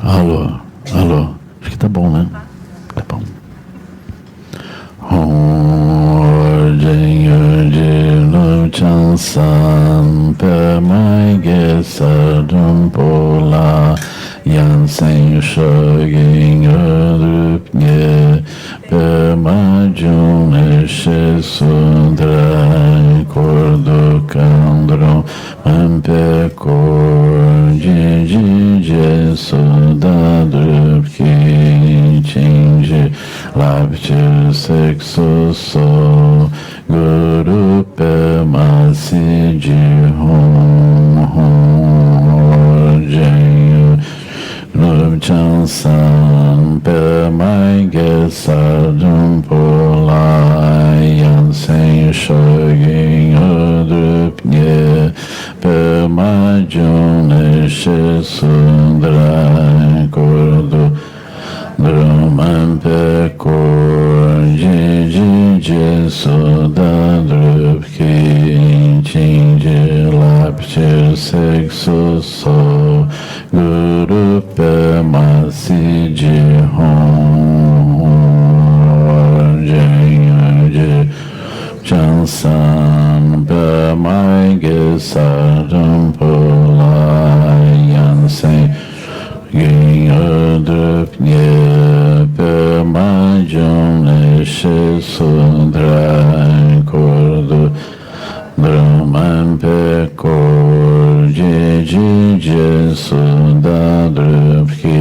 Alô, alô. Acho que tá bom, né? Tá bom. Ordem de Luchan Permai Gesadum Pola Yansen Shogin Rupnye Permajun Eshe Sundra Kordo Kandron Mampe Kor Jiji Sudadrupki Chinji Laptir Sexo So Guru Pemasi Jihon Horjen Lubchan San Pemai Gesadum Polai Yansen Shogin Udrupnye Pemajun Eshe Sundra Kordo Druman Pekor Jiji Sudadrupki Chinji Laptir Sexo So Guru Pemasi Jihon Horjen Chansan Pemai Gesadum Polai Yansen Ging Udrupnye Pemajun Eshe Sundra Kordo Druman Pekor Jiji Sudadrupki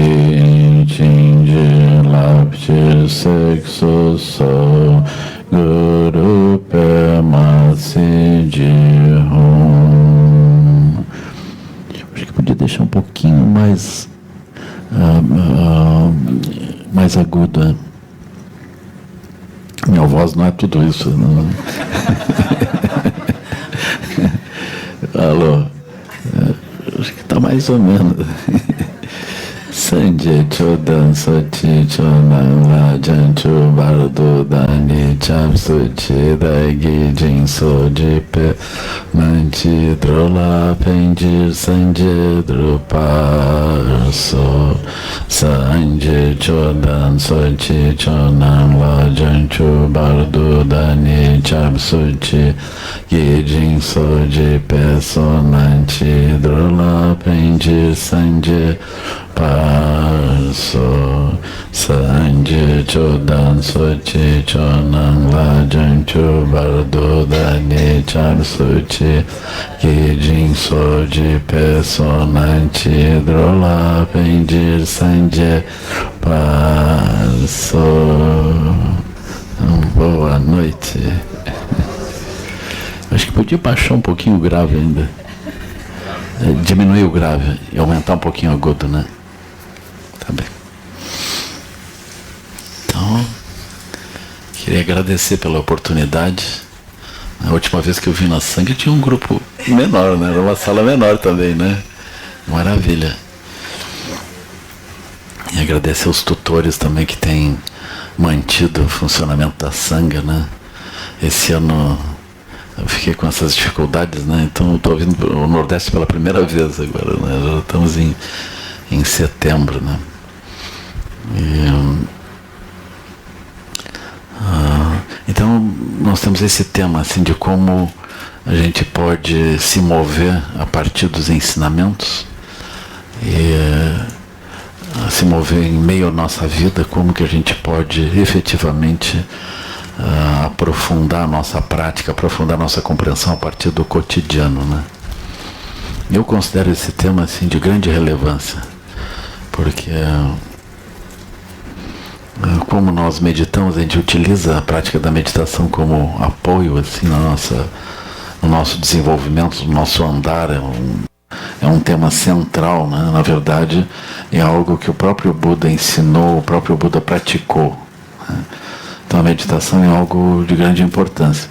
Chinji Laptir Sexo So Guru Pemasi Jihon. Acho que podia deixar um pouquinho mais mais aguda. Minha voz não é tudo isso, não. Alô, acho que está mais ou menos. Sanjay Chodan Sochi Chonan Lajan Chubardo Dani Cham Suchi Dagi Jin Soji Pe Manchi Drola Penjir Sanjay Druparso Sanjay Chodan Sochi Chonan Lajan Chubardo Dani Cham Suchi Jin Soji Pe Sonanchi Drola Penjir Sanjay Parso Sanjay Chodan Sochi Chonan Lajan Chubardo Dani Cham Suchi Kijin Soji Pesonanti Drola Pendir Sanjay Parso. Boa noite. Acho que podia baixar um pouquinho o grave ainda. Diminuir o grave e aumentar um pouquinho o agudo, né? Tá bem. Então, queria agradecer pela oportunidade. A última vez que eu vim na Sangha tinha um grupo menor, né? Era uma sala menor também, né? Maravilha. E agradecer aos tutores também que têm mantido o funcionamento da Sangha, né? Esse ano eu fiquei com essas dificuldades, né? Então eu estou vindo para o Nordeste pela primeira vez agora, né? Já estamos em setembro, né? Então nós temos esse tema assim de como a gente pode se mover a partir dos ensinamentos e se mover em meio à nossa vida, como que a gente pode efetivamente aprofundar a nossa prática, aprofundar a nossa compreensão a partir do cotidiano, né? Eu considero esse tema assim de grande relevância, porque como nós meditamos, a gente utiliza a prática da meditação como apoio assim no nosso desenvolvimento, no nosso andar. É um tema central, né? Na verdade, é algo que o próprio Buda ensinou, o próprio Buda praticou, né? Então a meditação é algo de grande importância.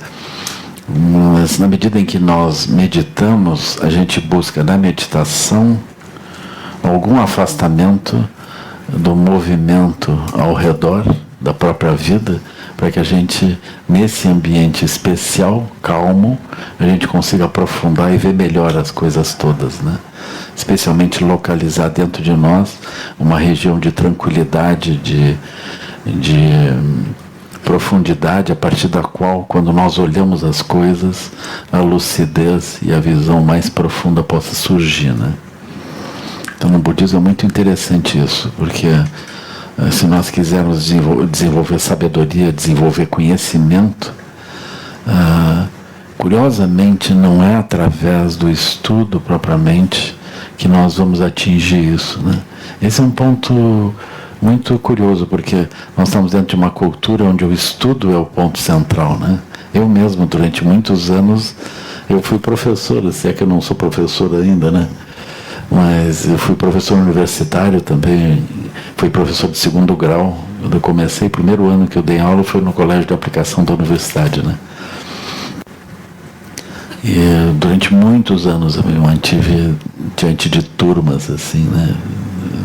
Mas na medida em que nós meditamos, a gente busca na meditação algum afastamento do movimento ao redor da própria vida, para que a gente, nesse ambiente especial, calmo, a gente consiga aprofundar e ver melhor as coisas todas, né? Especialmente localizar dentro de nós uma região de tranquilidade, de profundidade, a partir da qual, quando nós olhamos as coisas, a lucidez e a visão mais profunda possa surgir, né? Então, no budismo é muito interessante isso, porque se nós quisermos desenvolver sabedoria, desenvolver conhecimento, curiosamente não é através do estudo propriamente que nós vamos atingir isso, né? Esse é um ponto muito curioso, porque nós estamos dentro de uma cultura onde o estudo é o ponto central, né? Eu mesmo, durante muitos anos, eu fui professor, se é que eu não sou professor ainda, né? Mas eu fui professor universitário também, fui professor de 2º grau. Eu comecei, o primeiro ano que eu dei aula foi no colégio de aplicação da universidade, né? E durante muitos anos eu me mantive diante de turmas, assim, né?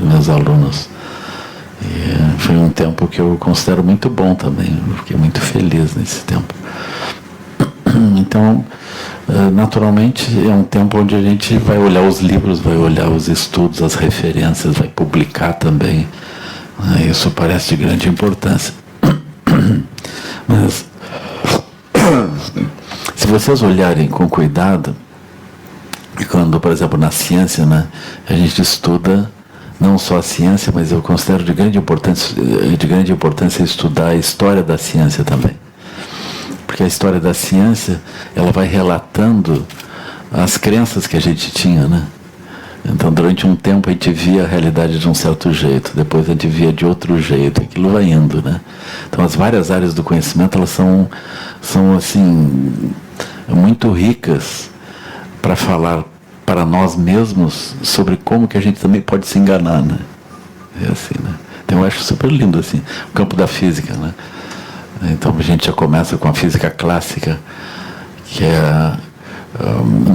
Meus alunos. E foi um tempo que eu considero muito bom também, eu fiquei muito feliz nesse tempo. Então, naturalmente, é um tempo onde a gente vai olhar os livros, vai olhar os estudos, as referências, vai publicar também. Isso parece de grande importância. Mas, se vocês olharem com cuidado, quando, por exemplo, na ciência, né, a gente estuda não só a ciência, mas eu considero de grande importância estudar a história da ciência também. Porque a história da ciência, ela vai relatando as crenças que a gente tinha, né? Então, durante um tempo a gente via a realidade de um certo jeito, depois a gente via de outro jeito, aquilo vai indo, né? Então, as várias áreas do conhecimento, elas são assim, muito ricas para falar para nós mesmos sobre como que a gente também pode se enganar, né? É assim, né? Então, eu acho super lindo, assim, o campo da física, né? Então, a gente já começa com a física clássica, que é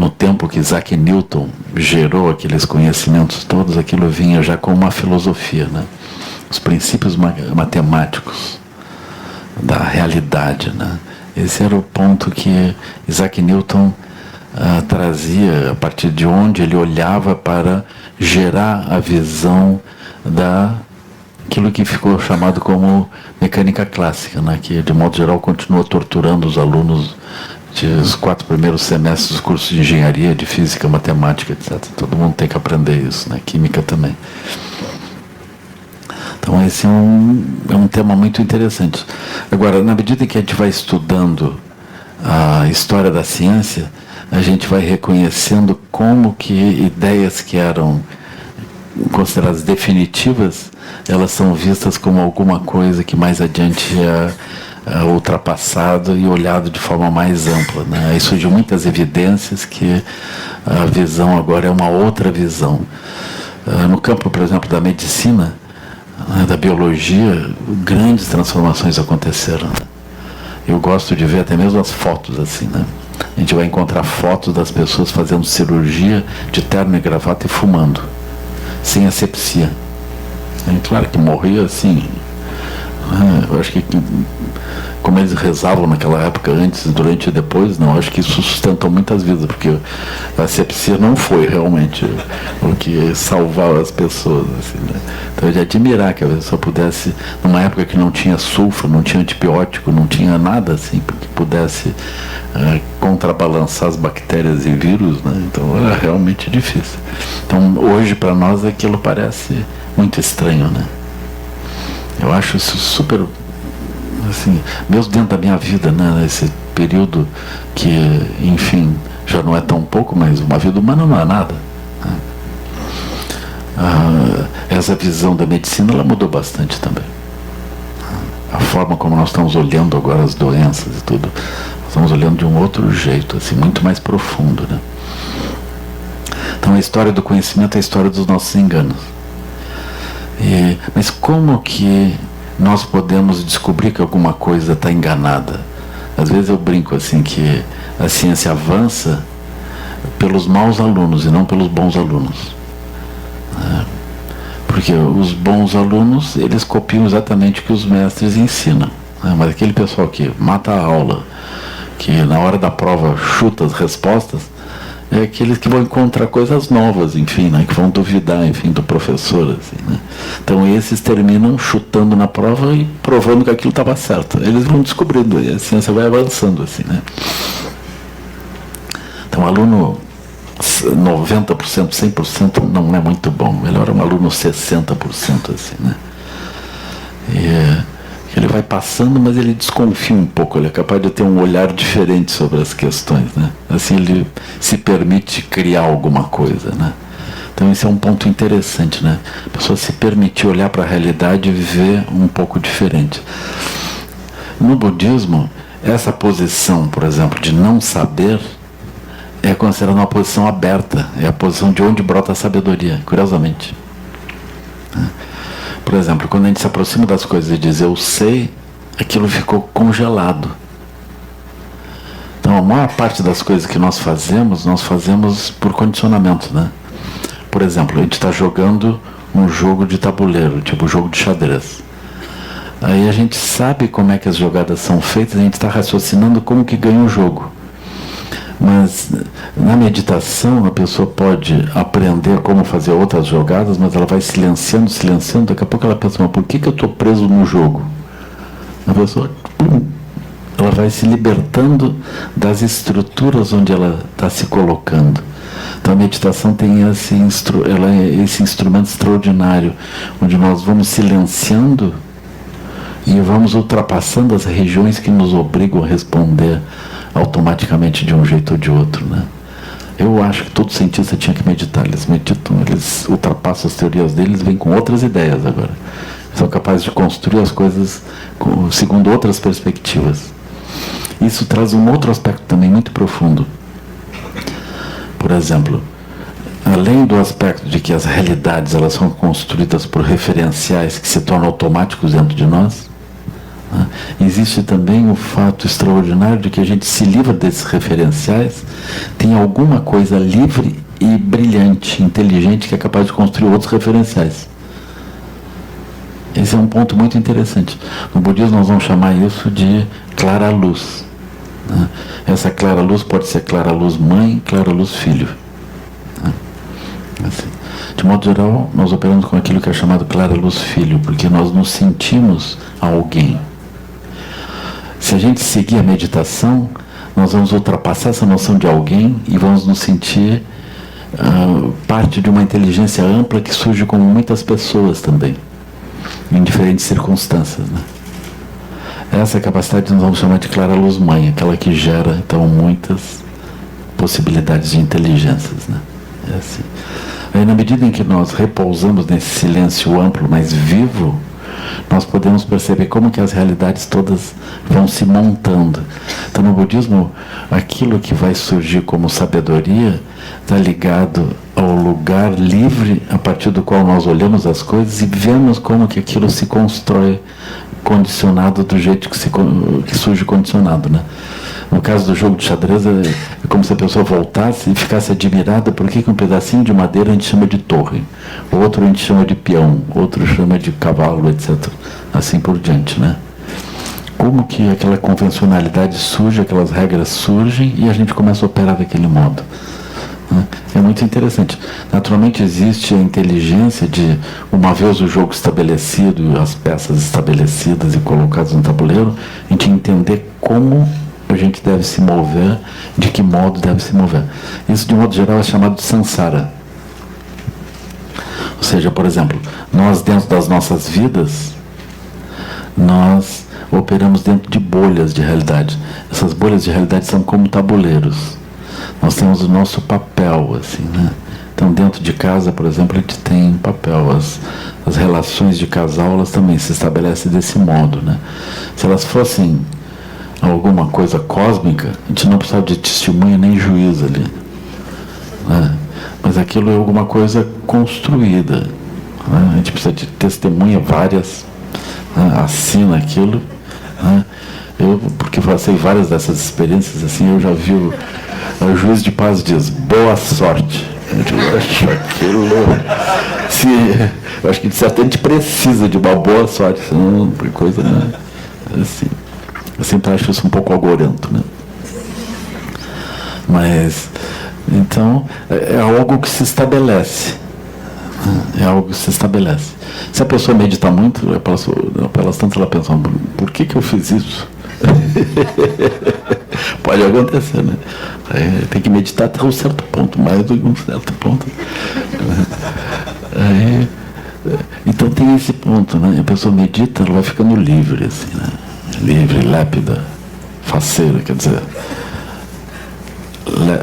no tempo que Isaac Newton gerou aqueles conhecimentos todos, aquilo vinha já com uma filosofia, né? Os princípios matemáticos da realidade, né? Esse era o ponto que Isaac Newton trazia, a partir de onde ele olhava para gerar a visão daquilo que ficou chamado como mecânica clássica, né? Que de modo geral continua torturando os alunos dos 4 primeiros semestres dos cursos de engenharia, de física, matemática, etc. Todo mundo tem que aprender isso, né? Química também. Então esse é um tema muito interessante. Agora, na medida em que a gente vai estudando a história da ciência, a gente vai reconhecendo como que ideias que eram consideradas definitivas, elas são vistas como alguma coisa que mais adiante é ultrapassado e olhado de forma mais ampla, né? Aí surgem muitas evidências que a visão agora é uma outra visão. No campo, por exemplo, da medicina, da biologia, grandes transformações aconteceram, né? Eu gosto de ver até mesmo as fotos assim, né? A gente vai encontrar fotos das pessoas fazendo cirurgia de terno e gravata e fumando, sem asepsia. Claro que morria assim, eu acho que como eles rezavam naquela época, antes, durante e depois, não, acho que isso sustentou muitas vidas, porque a asepsia não foi realmente o que salvava as pessoas, assim, né? Então, de admirar que a pessoa pudesse, numa época que não tinha sulfo, não tinha antibiótico, não tinha nada assim, que pudesse contrabalançar as bactérias e vírus, né? Então, era realmente difícil. Então, hoje, para nós, aquilo parece muito estranho, né? Eu acho isso super, assim, mesmo dentro da minha vida, né, nesse período que, enfim, já não é tão pouco, mas uma vida humana não é nada, né? Essa visão da medicina, ela mudou bastante também. A forma como nós estamos olhando agora as doenças e tudo, nós estamos olhando de um outro jeito, assim, muito mais profundo, né? Então a história do conhecimento é a história dos nossos enganos. Mas como que nós podemos descobrir que alguma coisa está enganada? Às vezes eu brinco assim que a ciência avança pelos maus alunos e não pelos bons alunos, né? Porque os bons alunos, eles copiam exatamente o que os mestres ensinam, né? Mas aquele pessoal que mata a aula, que na hora da prova chuta as respostas, é aqueles que vão encontrar coisas novas, enfim, né? Que vão duvidar, enfim, do professor, assim, né? Então esses terminam chutando na prova e provando que aquilo estava certo. Eles vão descobrindo, e a ciência vai avançando, assim, né? Então, aluno 90%, 100% não é muito bom. Melhor um aluno 60%, assim, né? Ele vai passando, mas ele desconfia um pouco, ele é capaz de ter um olhar diferente sobre as questões, né? Assim ele se permite criar alguma coisa, né? Então esse é um ponto interessante, né? A pessoa se permitir olhar para a realidade e viver um pouco diferente. No budismo, essa posição, por exemplo, de não saber, é considerada uma posição aberta, é a posição de onde brota a sabedoria, curiosamente. Por exemplo, quando a gente se aproxima das coisas e diz eu sei, aquilo ficou congelado. Então a maior parte das coisas que nós fazemos por condicionamento, né? Por exemplo, a gente está jogando um jogo de tabuleiro, tipo jogo de xadrez. Aí a gente sabe como é que as jogadas são feitas, a gente está raciocinando como que ganha o jogo. Mas na meditação a pessoa pode aprender como fazer outras jogadas, mas ela vai silenciando, daqui a pouco ela pensa, mas por que eu estou preso no jogo? A pessoa, ela vai se libertando das estruturas onde ela está se colocando. Então a meditação tem esse instrumento extraordinário, onde nós vamos silenciando e vamos ultrapassando as regiões que nos obrigam a responder automaticamente de um jeito ou de outro, né? Eu acho que todo cientista tinha que meditar. Eles meditam, eles ultrapassam as teorias deles, vêm com outras ideias agora. São capazes de construir as coisas segundo outras perspectivas. Isso traz um outro aspecto também muito profundo. Por exemplo, além do aspecto de que as realidades elas são construídas por referenciais que se tornam automáticos dentro de nós, existe também o fato extraordinário de que a gente se livra desses referenciais, tem alguma coisa livre e brilhante, inteligente, que é capaz de construir outros referenciais. Esse é um ponto muito interessante. No budismo nós vamos chamar isso de clara luz. Essa clara luz pode ser clara luz mãe, clara luz filho. Assim. De modo geral, nós operamos com aquilo que é chamado clara luz filho, porque nós nos sentimos alguém. Se a gente seguir a meditação, nós vamos ultrapassar essa noção de alguém e vamos nos sentir parte de uma inteligência ampla que surge com muitas pessoas também, em diferentes circunstâncias, né? Essa capacidade nós vamos chamar de clara luz mãe, aquela que gera então muitas possibilidades de inteligências, né? É assim. Aí, na medida em que nós repousamos nesse silêncio amplo, mas vivo, nós podemos perceber como que as realidades todas vão se montando. Então, no budismo, aquilo que vai surgir como sabedoria está ligado ao lugar livre a partir do qual nós olhamos as coisas e vemos como que aquilo se constrói condicionado do jeito que surge condicionado, né? No caso do jogo de xadrez, é como se a pessoa voltasse e ficasse admirada por que um pedacinho de madeira a gente chama de torre, outro a gente chama de peão, outro chama de cavalo, etc. Assim por diante, né? Como que aquela convencionalidade surge, aquelas regras surgem e a gente começa a operar daquele modo. É muito interessante. Naturalmente existe a inteligência de, uma vez o jogo estabelecido, as peças estabelecidas e colocadas no tabuleiro, a gente entender como a gente deve se mover, de que modo deve se mover. Isso, de modo geral, é chamado de samsara. Ou seja, por exemplo, nós dentro das nossas vidas, nós operamos dentro de bolhas de realidade. Essas bolhas de realidade são como tabuleiros. Nós temos o nosso papel, assim, né? Então, dentro de casa, por exemplo, a gente tem papel. As relações de casal, elas também se estabelecem desse modo, né? Se elas fossem alguma coisa cósmica, a gente não precisava de testemunha nem juiz ali, né? Mas aquilo é alguma coisa construída, né? A gente precisa de testemunha várias, né? Assina aquilo, né? Eu, porque passei várias dessas experiências, assim, eu já vi o juiz de paz diz, boa sorte. Eu acho aquilo, eu acho que de certo a gente precisa de uma boa sorte, senão coisa, né? Assim, eu sempre acho isso um pouco agorento, né? Mas Então, é algo que se estabelece. É algo que se estabelece. Se a pessoa medita muito, pelas tantas ela pensa, por que eu fiz isso? Pode acontecer, né? Tem que meditar até um certo ponto, mais do que um certo ponto. Então tem esse ponto, né? A pessoa medita, ela vai ficando livre, assim, né? Livre, lépida, faceira, quer dizer,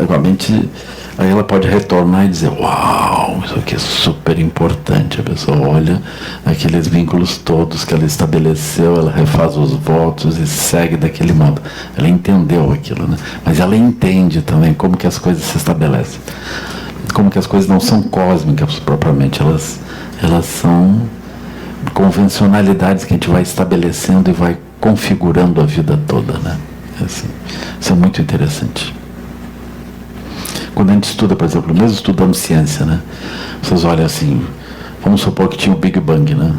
a mente, aí ela pode retornar e dizer, uau, isso aqui é super importante. A pessoa olha aqueles vínculos todos que ela estabeleceu, ela refaz os votos e segue daquele modo. Ela entendeu aquilo, né? Mas ela entende também como que as coisas se estabelecem, como que as coisas não são cósmicas propriamente, elas são convencionalidades que a gente vai estabelecendo e vai configurando a vida toda, né? Assim, isso é muito interessante. Quando a gente estuda, por exemplo, mesmo estudando ciência, né? Vocês olham assim, vamos supor que tinha o Big Bang, né?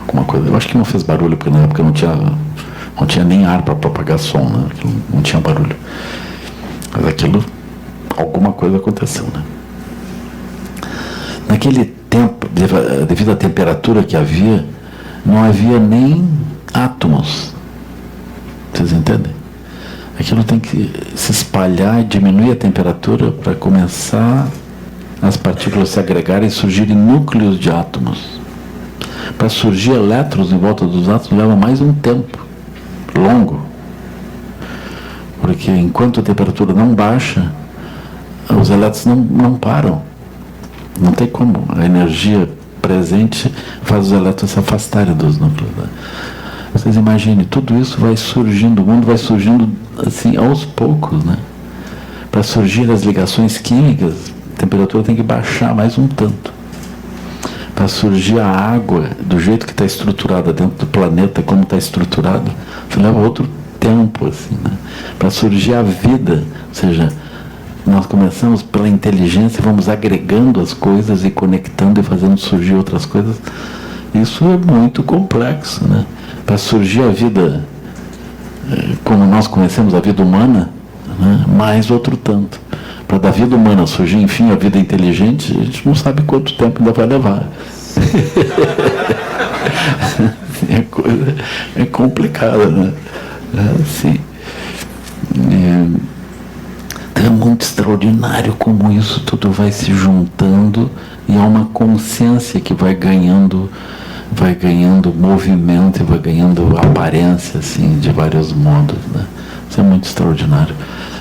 Alguma coisa. Eu acho que não fez barulho, porque na época não tinha nem ar para propagar som, né? Não tinha barulho. Mas aquilo, alguma coisa aconteceu, né? Naquele tempo, devido à temperatura que havia, não havia nem átomos. Vocês entendem? Aquilo tem que se espalhar e diminuir a temperatura para começar as partículas se agregarem e surgirem núcleos de átomos. Para surgir elétrons em volta dos átomos leva mais um tempo longo. Porque enquanto a temperatura não baixa, os elétrons não param. Não tem como. A energia presente faz os elétrons se afastarem dos núcleos. Vocês imaginem, tudo isso vai surgindo, o mundo vai surgindo assim aos poucos, né? Para surgir as ligações químicas, a temperatura tem que baixar mais um tanto. Para surgir a água, do jeito que está estruturada dentro do planeta, como está estruturado, isso leva outro tempo, assim, né? Para surgir a vida, ou seja, nós começamos pela inteligência e vamos agregando as coisas e conectando e fazendo surgir outras coisas. Isso é muito complexo, né? Para surgir a vida como nós conhecemos a vida humana, né? Mais outro tanto. Para da vida humana surgir, enfim, a vida inteligente, a gente não sabe quanto tempo ainda vai levar. É complicado, né? Assim. É muito extraordinário como isso tudo vai se juntando e há uma consciência que vai ganhando movimento e vai ganhando aparência, assim, de vários modos, né? Isso é muito extraordinário.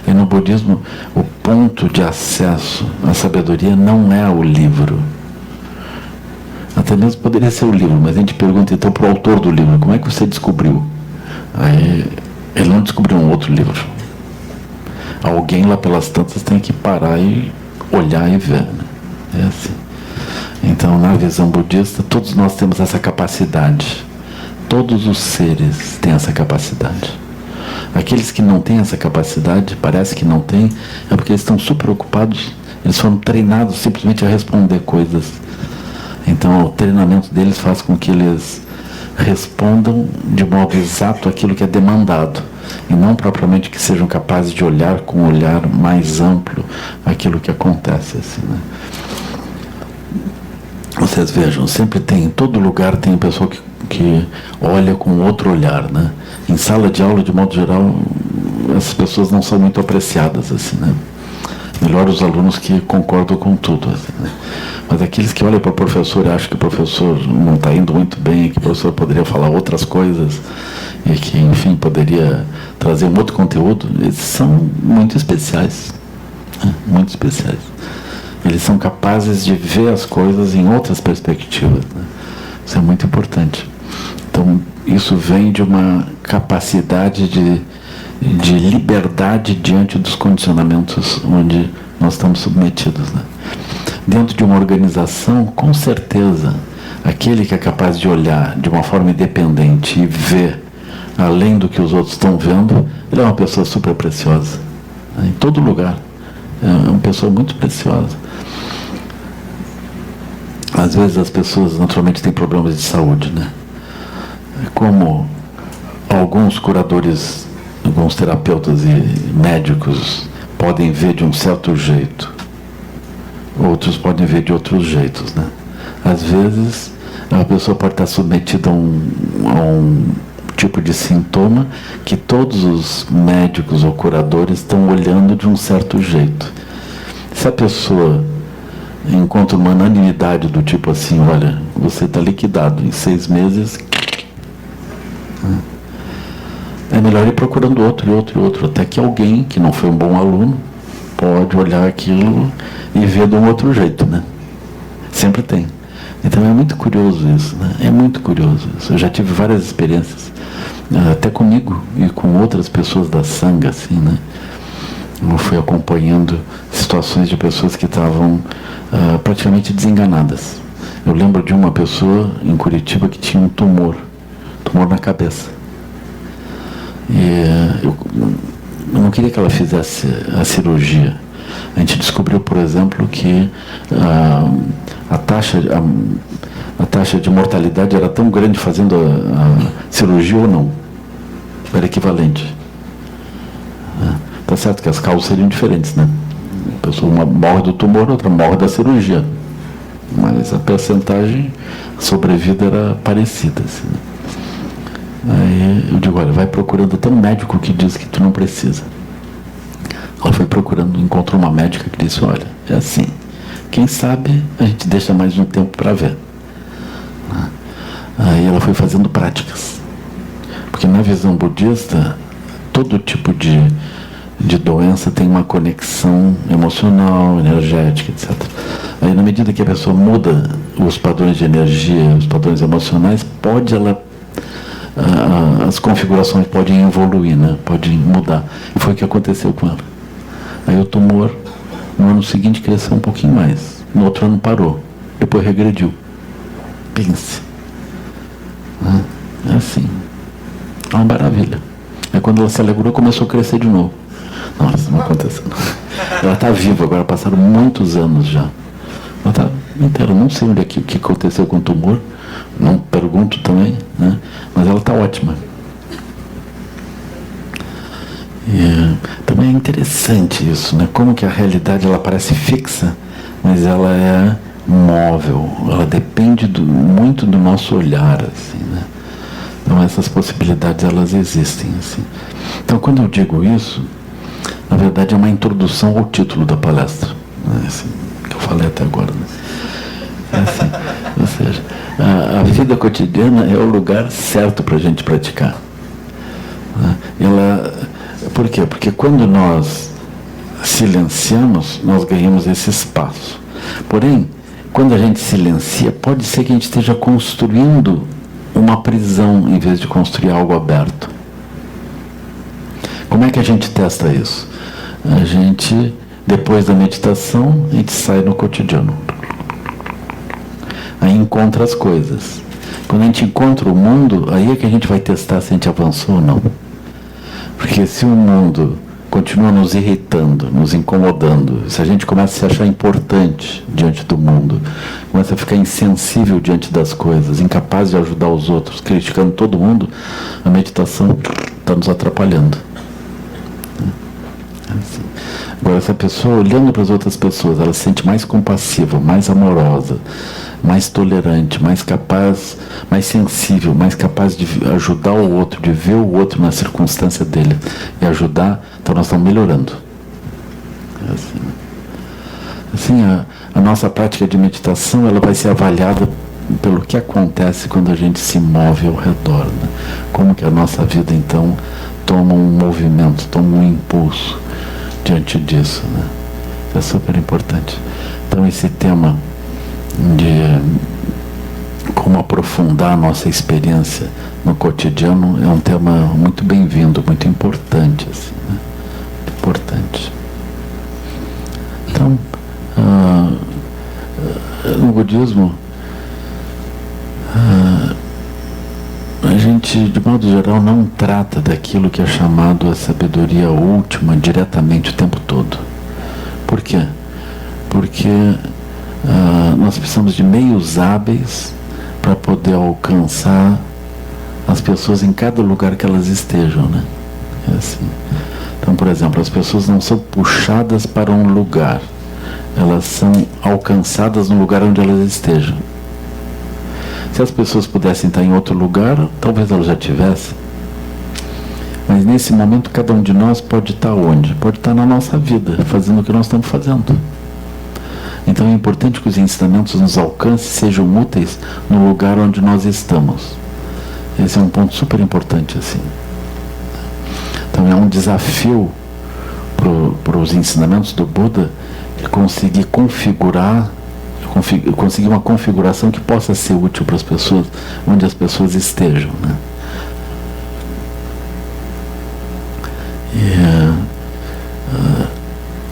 E no budismo, o ponto de acesso à sabedoria não é o livro. Até mesmo poderia ser o livro, mas a gente pergunta então para o autor do livro, como é que você descobriu? Aí, ele não descobriu um outro livro. Alguém lá pelas tantas tem que parar e olhar e ver, né? É assim. Então, na visão budista, todos nós temos essa capacidade. Todos os seres têm essa capacidade. Aqueles que não têm essa capacidade, parece que não têm, é porque eles estão super ocupados, eles foram treinados simplesmente a responder coisas. Então, o treinamento deles faz com que eles respondam de modo exato aquilo que é demandado, e não propriamente que sejam capazes de olhar com um olhar mais amplo aquilo que acontece, assim, né? Vocês vejam, sempre tem, em todo lugar tem pessoa que olha com outro olhar, né? Em sala de aula, de modo geral, essas pessoas não são muito apreciadas, assim, né? Melhor os alunos que concordam com tudo, assim, né? Mas aqueles que olham para o professor e acham que o professor não está indo muito bem, que o professor poderia falar outras coisas, e que, enfim, poderia trazer um outro conteúdo, eles são muito especiais, né? Muito especiais. Eles são capazes de ver as coisas em outras perspectivas, né? Isso é muito importante. Então, isso vem de uma capacidade de liberdade diante dos condicionamentos onde nós estamos submetidos, né? Dentro de uma organização, com certeza, aquele que é capaz de olhar de uma forma independente e ver além do que os outros estão vendo, ele é uma pessoa super preciosa, né? Em todo lugar. É uma pessoa muito preciosa. Às vezes as pessoas naturalmente têm problemas de saúde, né? Como alguns curadores alguns terapeutas e médicos podem ver de um certo jeito, outros podem ver de outros jeitos, né? Às vezes a pessoa pode estar submetida a um tipo de sintoma que todos os médicos ou curadores estão olhando de um certo jeito. Se a pessoa encontra uma unanimidade do tipo assim, olha, você está liquidado em 6 meses, é melhor ir procurando outro, até que alguém que não foi um bom aluno pode olhar aquilo e ver de um outro jeito, né? Sempre tem. Então é muito curioso isso, né? É muito curioso isso. Eu já tive várias experiências, até comigo e com outras pessoas da Sangha, assim, né? Eu fui acompanhando situações de pessoas que estavam praticamente desenganadas. Eu lembro de uma pessoa em Curitiba que tinha um tumor na cabeça. E eu não queria que ela fizesse a cirurgia. A gente descobriu, por exemplo, que a taxa de mortalidade era tão grande fazendo a cirurgia ou não. Era equivalente. Tá certo que as causas seriam diferentes, né? A pessoa, uma morre do tumor, outra morre da cirurgia. Mas a percentagem, a sobrevida era parecida, assim, né? Aí eu digo, olha, vai procurando até um médico que diz que tu não precisa. Ela foi procurando, encontrou uma médica que disse, olha, é assim, quem sabe a gente deixa mais um tempo para ver. Aí ela foi fazendo práticas. Porque na visão budista, todo tipo de doença tem uma conexão emocional, energética, etc. Aí na medida que a pessoa muda os padrões de energia, os padrões emocionais, as configurações podem evoluir, né? Podem mudar. E foi o que aconteceu com ela. Aí o tumor, no ano seguinte, cresceu um pouquinho mais. No outro ano parou. Depois regrediu. Pense. É assim. É uma maravilha. Aí quando ela se alegrou, começou a crescer de novo. Nossa, não aconteceu. Ela está viva agora, passaram muitos anos já. Ela está inteira. Não sei onde é que aconteceu com o tumor. Não pergunto também, né? Mas ela está ótima. E também é interessante isso, né? Como que a realidade ela parece fixa, mas ela é móvel. Ela depende muito do nosso olhar, assim, né? Então essas possibilidades elas existem, assim. Então quando eu digo isso, na verdade é uma introdução ao título da palestra, né? Assim, que eu falei até agora, né? É assim, ou seja, a vida cotidiana é o lugar certo para a gente praticar. Por quê? Porque quando nós silenciamos, nós ganhamos esse espaço. Porém, quando a gente silencia, pode ser que a gente esteja construindo uma prisão em vez de construir algo aberto. Como é que a gente testa isso? A gente, depois da meditação, a gente sai no cotidiano. Aí encontra as coisas. Quando a gente encontra o mundo, aí é que a gente vai testar se a gente avançou ou não. Porque se o mundo continua nos irritando, nos incomodando, se a gente começa a se achar importante diante do mundo, começa a ficar insensível diante das coisas, incapaz de ajudar os outros, criticando todo mundo, a meditação está nos atrapalhando. Assim. Agora, se a pessoa, olhando para as outras pessoas, ela se sente mais compassiva, mais amorosa, mais tolerante, mais capaz, mais sensível, mais capaz de ajudar o outro, de ver o outro na circunstância dele e ajudar, então nós estamos melhorando. É assim, a nossa prática de meditação ela vai ser avaliada pelo que acontece quando a gente se move ao redor, né? Como que a nossa vida então toma um movimento, toma um impulso diante disso, né? Isso é super importante. Então esse tema de como aprofundar a nossa experiência no cotidiano é um tema muito bem-vindo, muito importante, assim, né? Muito importante. Então, no budismo, a gente, de modo geral, não trata daquilo que é chamado a sabedoria última diretamente o tempo todo. Por quê? Porque nós precisamos de meios hábeis para poder alcançar as pessoas em cada lugar que elas estejam, né? É assim. Então, por exemplo, as pessoas não são puxadas para um lugar, elas são alcançadas no lugar onde elas estejam. Se as pessoas pudessem estar em outro lugar, talvez elas já tivessem. Mas nesse momento, cada um de nós pode estar onde? Pode estar na nossa vida, fazendo o que nós estamos fazendo. Então é importante que os ensinamentos nos alcancem, sejam úteis no lugar onde nós estamos. Esse é um ponto super importante, assim. Então é um desafio para os ensinamentos do Buda de conseguir conseguir uma configuração que possa ser útil para as pessoas, onde as pessoas estejam, né?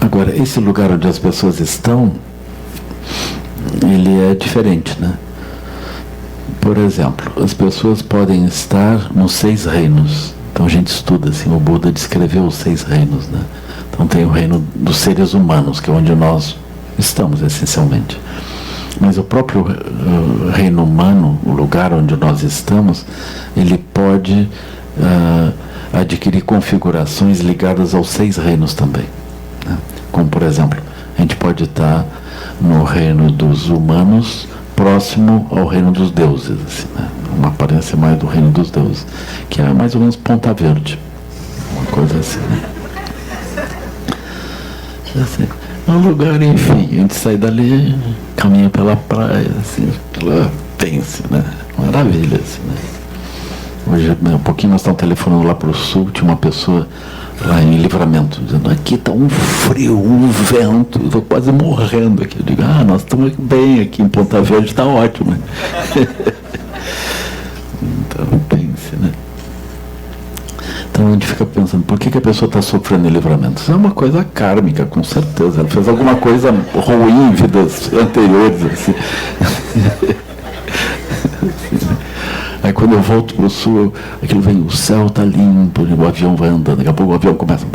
Agora, esse lugar onde as pessoas estão, ele é diferente, né? Por exemplo, as pessoas podem estar nos 6 reinos. Então a gente estuda assim, o Buda descreveu os 6 reinos, né? Então tem o reino dos seres humanos, que é onde nós estamos essencialmente. Mas o próprio reino humano, o lugar onde nós estamos, ele pode adquirir configurações ligadas aos 6 reinos também, né? Como por exemplo, a gente pode estar no reino dos humanos próximo ao reino dos deuses, assim, né? Uma aparência mais do reino dos deuses, que é mais ou menos Ponta Verde, uma coisa assim, né? Assim, é um lugar, enfim, a gente sai dali, caminha pela praia, assim, pela Pense, né? Maravilha, assim, né? Hoje, um pouquinho nós estamos telefonando lá para o sul, tinha uma pessoa lá em Livramento, dizendo, aqui está um frio, um vento, eu estou quase morrendo aqui. Eu digo, nós estamos bem aqui em Ponta Verde, está ótimo, né? Então, pense, né? Então a gente fica pensando, por que a pessoa está sofrendo em Livramento? Isso é uma coisa kármica, com certeza. Ela fez alguma coisa ruim em vidas anteriores, assim. Aí quando eu volto para o sul, aquilo vem, o céu está limpo, o avião vai andando, daqui a pouco o avião começa,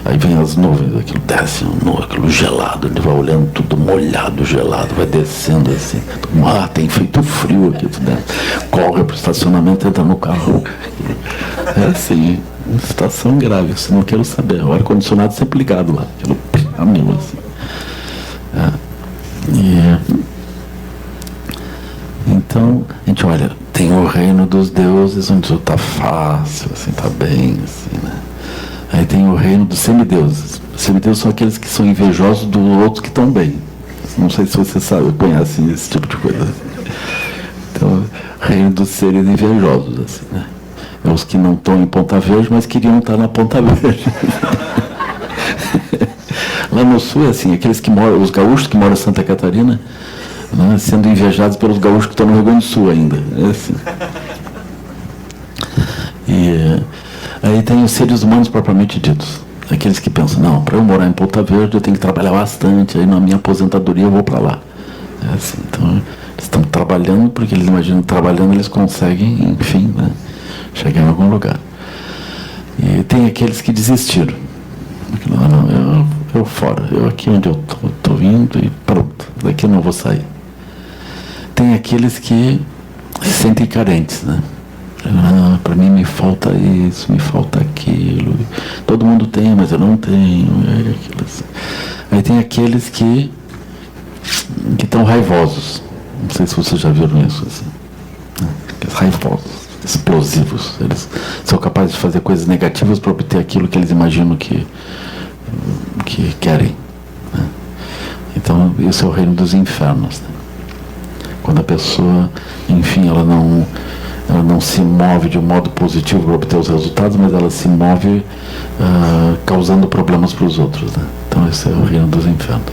aí vem as nuvens, aquilo desce, aquilo gelado, ele vai olhando tudo molhado, gelado, vai descendo assim, tem feito frio aqui, corre para o estacionamento, entra no carro. É assim, uma situação grave, isso não quero saber, o ar-condicionado sempre ligado lá, aquilo a mil, assim. Então, a gente olha, tem o reino dos deuses, onde tudo está fácil, assim, está bem, assim, né? Aí tem o reino dos semideuses. Os semideuses são aqueles que são invejosos dos outros que estão bem. Não sei se você sabe, conhece esse tipo de coisa. Então, reino dos seres invejosos, assim, né? É os que não estão em Ponta Verde, mas queriam estar na Ponta Verde. Lá no sul é assim, aqueles que moram, os gaúchos que moram em Santa Catarina, né, sendo invejados pelos gaúchos que estão no Rio Grande do Sul ainda. É assim. E aí tem os seres humanos propriamente ditos. Aqueles que pensam, não, para eu morar em Ponta Verde eu tenho que trabalhar bastante, aí na minha aposentadoria eu vou para lá. É assim, então eles estão trabalhando porque eles imaginam que trabalhando eles conseguem, enfim, né, chegar em algum lugar. E tem aqueles que desistiram. Não, eu fora, eu aqui onde eu estou indo e pronto, daqui eu não vou sair. Tem aqueles que se sentem carentes, né? Para mim me falta isso, me falta aquilo. Todo mundo tem, mas eu não tenho. Assim. Aí tem aqueles que estão raivosos. Não sei se vocês já viram isso. Assim. Raivosos, explosivos. Eles são capazes de fazer coisas negativas para obter aquilo que eles imaginam que querem. Né? Então, esse é o reino dos infernos. Né? Quando a pessoa, enfim, ela não se move de um modo positivo para obter os resultados, mas ela se move causando problemas para os outros. Né? Então esse é o reino dos infernos.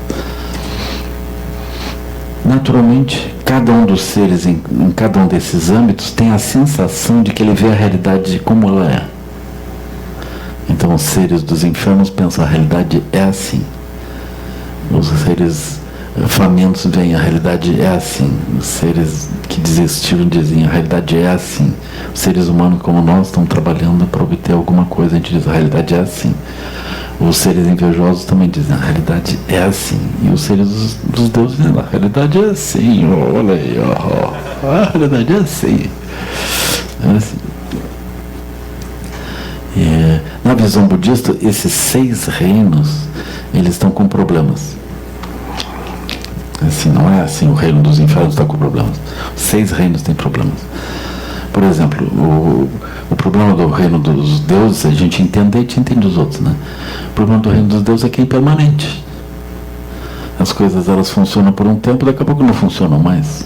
Naturalmente, cada um dos seres em cada um desses âmbitos tem a sensação de que ele vê a realidade como ela é. Então os seres dos infernos pensam, a realidade é assim. Os seres famintos veem, a realidade é assim. Os seres que desistiram dizem, a realidade é assim. Os seres humanos como nós estão trabalhando para obter alguma coisa, a gente diz, a realidade é assim. Os seres invejosos também dizem, a realidade é assim. E os seres dos deuses dizem, a realidade é assim, olha aí, a realidade é assim. É assim. Na visão budista, esses 6 reinos, eles estão com problemas. Assim, não é assim, o reino dos infernos está com problemas. Os 6 reinos têm problemas. Por exemplo, o problema do reino dos deuses, a gente entende e a gente entende os outros, né? O problema do reino dos deuses é que é impermanente. As coisas, elas funcionam por um tempo, daqui a pouco não funcionam mais.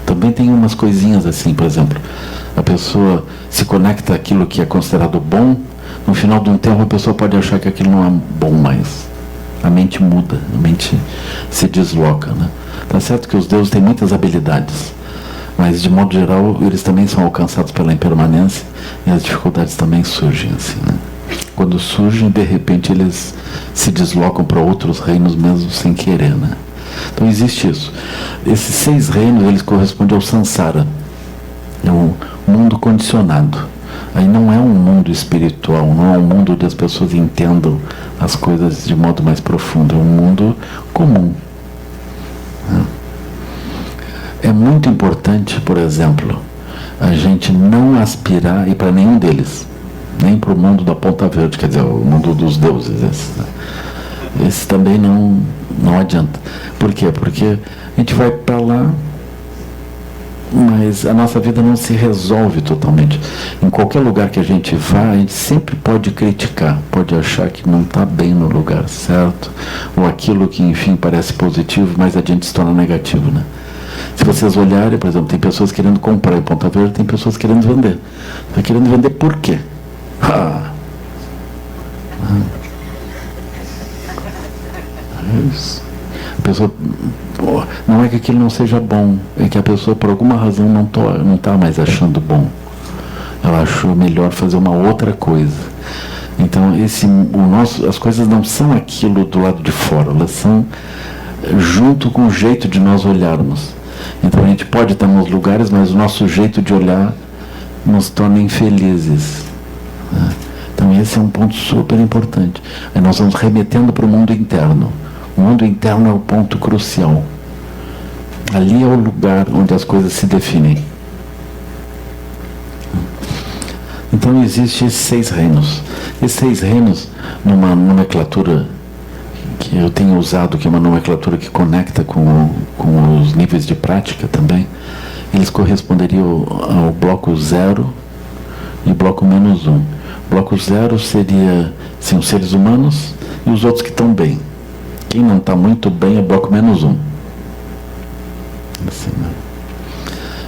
Também tem umas coisinhas assim, por exemplo, a pessoa se conecta àquilo que é considerado bom, no final de um tempo a pessoa pode achar que aquilo não é bom mais. A mente muda, a mente se desloca, né? Tá certo que os deuses têm muitas habilidades, mas de modo geral eles também são alcançados pela impermanência e as dificuldades também surgem assim, né? Quando surgem, de repente eles se deslocam para outros reinos mesmo sem querer, né? Então existe isso. Esses 6 reinos, eles correspondem ao samsara, é um mundo condicionado. Aí não é um mundo espiritual, não é um mundo onde as pessoas entendam as coisas de modo mais profundo, é um mundo comum. É muito importante, por exemplo, a gente não aspirar ir para nenhum deles, nem para o mundo da Ponta Verde, quer dizer, o mundo dos deuses. Esse também não adianta. Por quê? Porque a gente vai para lá, mas a nossa vida não se resolve totalmente. Em qualquer lugar que a gente vá, a gente sempre pode criticar, pode achar que não está bem no lugar certo, ou aquilo que, enfim, parece positivo, mas adiante se torna negativo, né? Se vocês olharem, por exemplo, tem pessoas querendo comprar em Ponta Verde, tem pessoas querendo vender. Está querendo vender por quê? Isso. A pessoa, não é que aquilo não seja bom, é que a pessoa por alguma razão não está mais achando bom. Ela achou melhor fazer uma outra coisa. Então as coisas não são aquilo do lado de fora, elas são junto com o jeito de nós olharmos. Então a gente pode estar nos lugares, mas o nosso jeito de olhar nos torna infelizes. Então esse é um ponto super importante. Aí nós vamos remetendo para o mundo interno. O mundo interno é o ponto crucial. Ali é o lugar onde as coisas se definem. Então existem esses 6 reinos. Esses 6 reinos, numa nomenclatura que eu tenho usado, que é uma nomenclatura que conecta com os níveis de prática também, eles corresponderiam ao bloco 0 e bloco -1. Bloco 0 seria assim, os seres humanos e os outros que estão bem. Quem não está muito bem é bloco -1. Assim, né?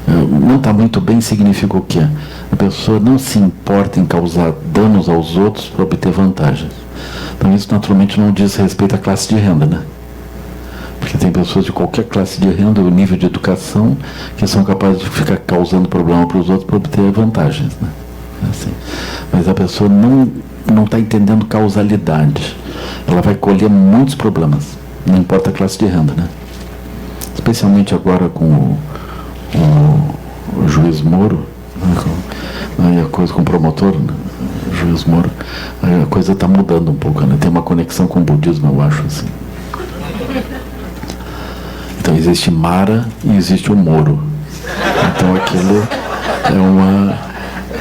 Não está muito bem significa o quê? A pessoa não se importa em causar danos aos outros para obter vantagens. Então isso naturalmente não diz respeito à classe de renda, né? Porque tem pessoas de qualquer classe de renda ou nível de educação que são capazes de ficar causando problema para os outros para obter vantagens, né? Assim. Mas a pessoa não está entendendo causalidade. Ela vai colher muitos problemas, não importa a classe de renda, né? Especialmente agora com o juiz Moro, né? A coisa com o promotor, né? O juiz Moro, a coisa está mudando um pouco, né? Tem uma conexão com o budismo, eu acho, assim. Então existe Mara e existe o Moro. Então aquilo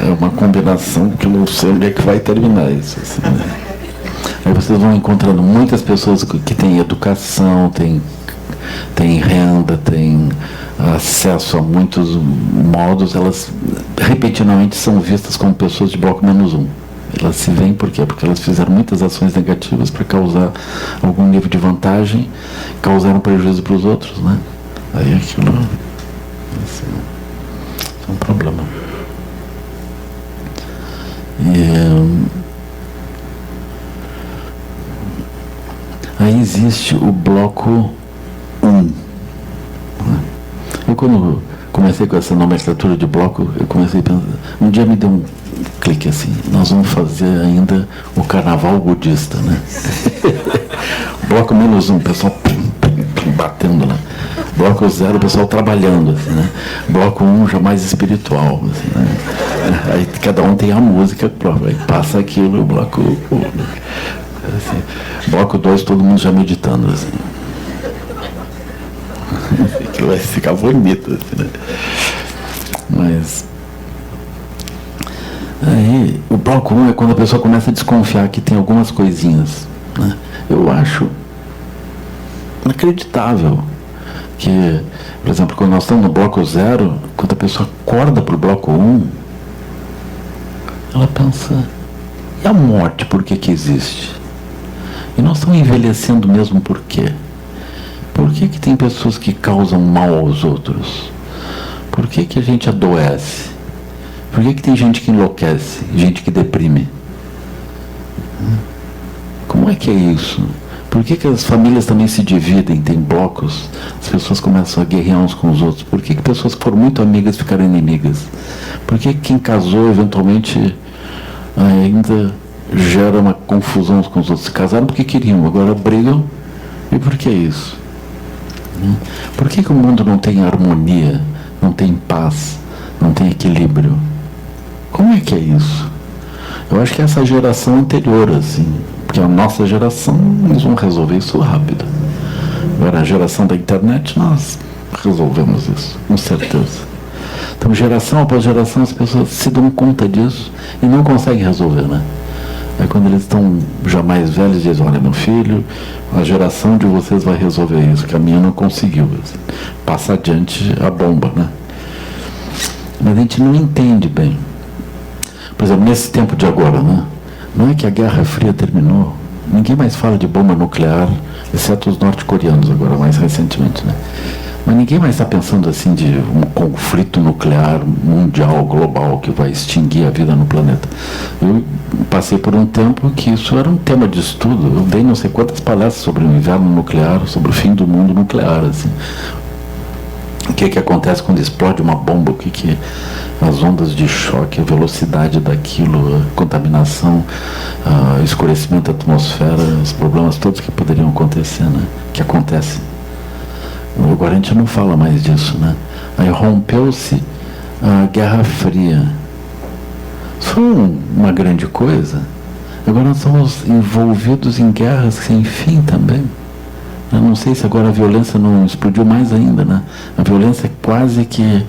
é uma combinação que eu não sei onde é que vai terminar isso, assim, né? Aí vocês vão encontrando muitas pessoas que têm educação, têm renda, têm acesso a muitos modos, elas repetidamente são vistas como pessoas de bloco -1. Elas se veem por quê? Porque elas fizeram muitas ações negativas para causar algum nível de vantagem, causaram prejuízo para os outros, né? Aí aquilo assim, é um problema. Aí existe o bloco 1. Eu quando comecei com essa nomenclatura de bloco, eu comecei a pensar, um dia me deu um clique assim, nós vamos fazer ainda o carnaval budista, né? Bloco -1, o pessoal batendo lá. Bloco 0, o pessoal trabalhando, assim, né? Bloco 1 já mais espiritual, assim, né? Aí cada um tem a música própria, aí passa aquilo, o bloco 1. Assim, bloco 2, todo mundo já meditando, assim. Aquilo vai ficar bonito, assim, né? Mas Aí, o bloco 1 é quando a pessoa começa a desconfiar que tem algumas coisinhas, né? Eu acho inacreditável que, por exemplo, quando nós estamos no bloco 0, quando a pessoa acorda para o bloco 1, ela pensa, e a morte, por que que existe? E nós estamos envelhecendo mesmo por quê? Por que que tem pessoas que causam mal aos outros? Por que que a gente adoece? Por que que tem gente que enlouquece, gente que deprime? Como é que é isso? Por que que as famílias também se dividem, tem blocos? As pessoas começam a guerrear uns com os outros. Por que que pessoas que foram muito amigas ficaram inimigas? Por que que quem casou eventualmente ainda gera uma confusão uns com os outros? Se casaram porque queriam, agora brigam. E por que isso? Por que que o mundo não tem harmonia, não tem paz, não tem equilíbrio? Como é que é isso? Eu acho que essa geração anterior, assim, porque a nossa geração, nós vamos resolver isso rápido. Agora, a geração da internet, nós resolvemos isso, com certeza. Então, geração após geração, as pessoas se dão conta disso e não conseguem resolver, né? Aí, quando eles estão já mais velhos, dizem, olha, meu filho, a geração de vocês vai resolver isso, que a minha não conseguiu. Assim, passa adiante a bomba, né? Mas a gente não entende bem. Por exemplo, nesse tempo de agora, né? Não é que a Guerra Fria terminou, ninguém mais fala de bomba nuclear, exceto os norte-coreanos agora, mais recentemente, né? Mas ninguém mais está pensando assim de um conflito nuclear mundial, global, que vai extinguir a vida no planeta. Eu passei por um tempo que isso era um tema de estudo, eu dei não sei quantas palestras sobre o inverno nuclear, sobre o fim do mundo nuclear, assim. O que acontece quando explode uma bomba, as ondas de choque, a velocidade daquilo, a contaminação, o escurecimento da atmosfera, os problemas todos que poderiam acontecer, né? Que acontecem. Agora a gente não fala mais disso, né? Aí rompeu-se a Guerra Fria. Isso foi uma grande coisa. Agora nós estamos envolvidos em guerras sem fim também. Eu não sei se agora a violência não explodiu mais ainda, né? A violência é quase que,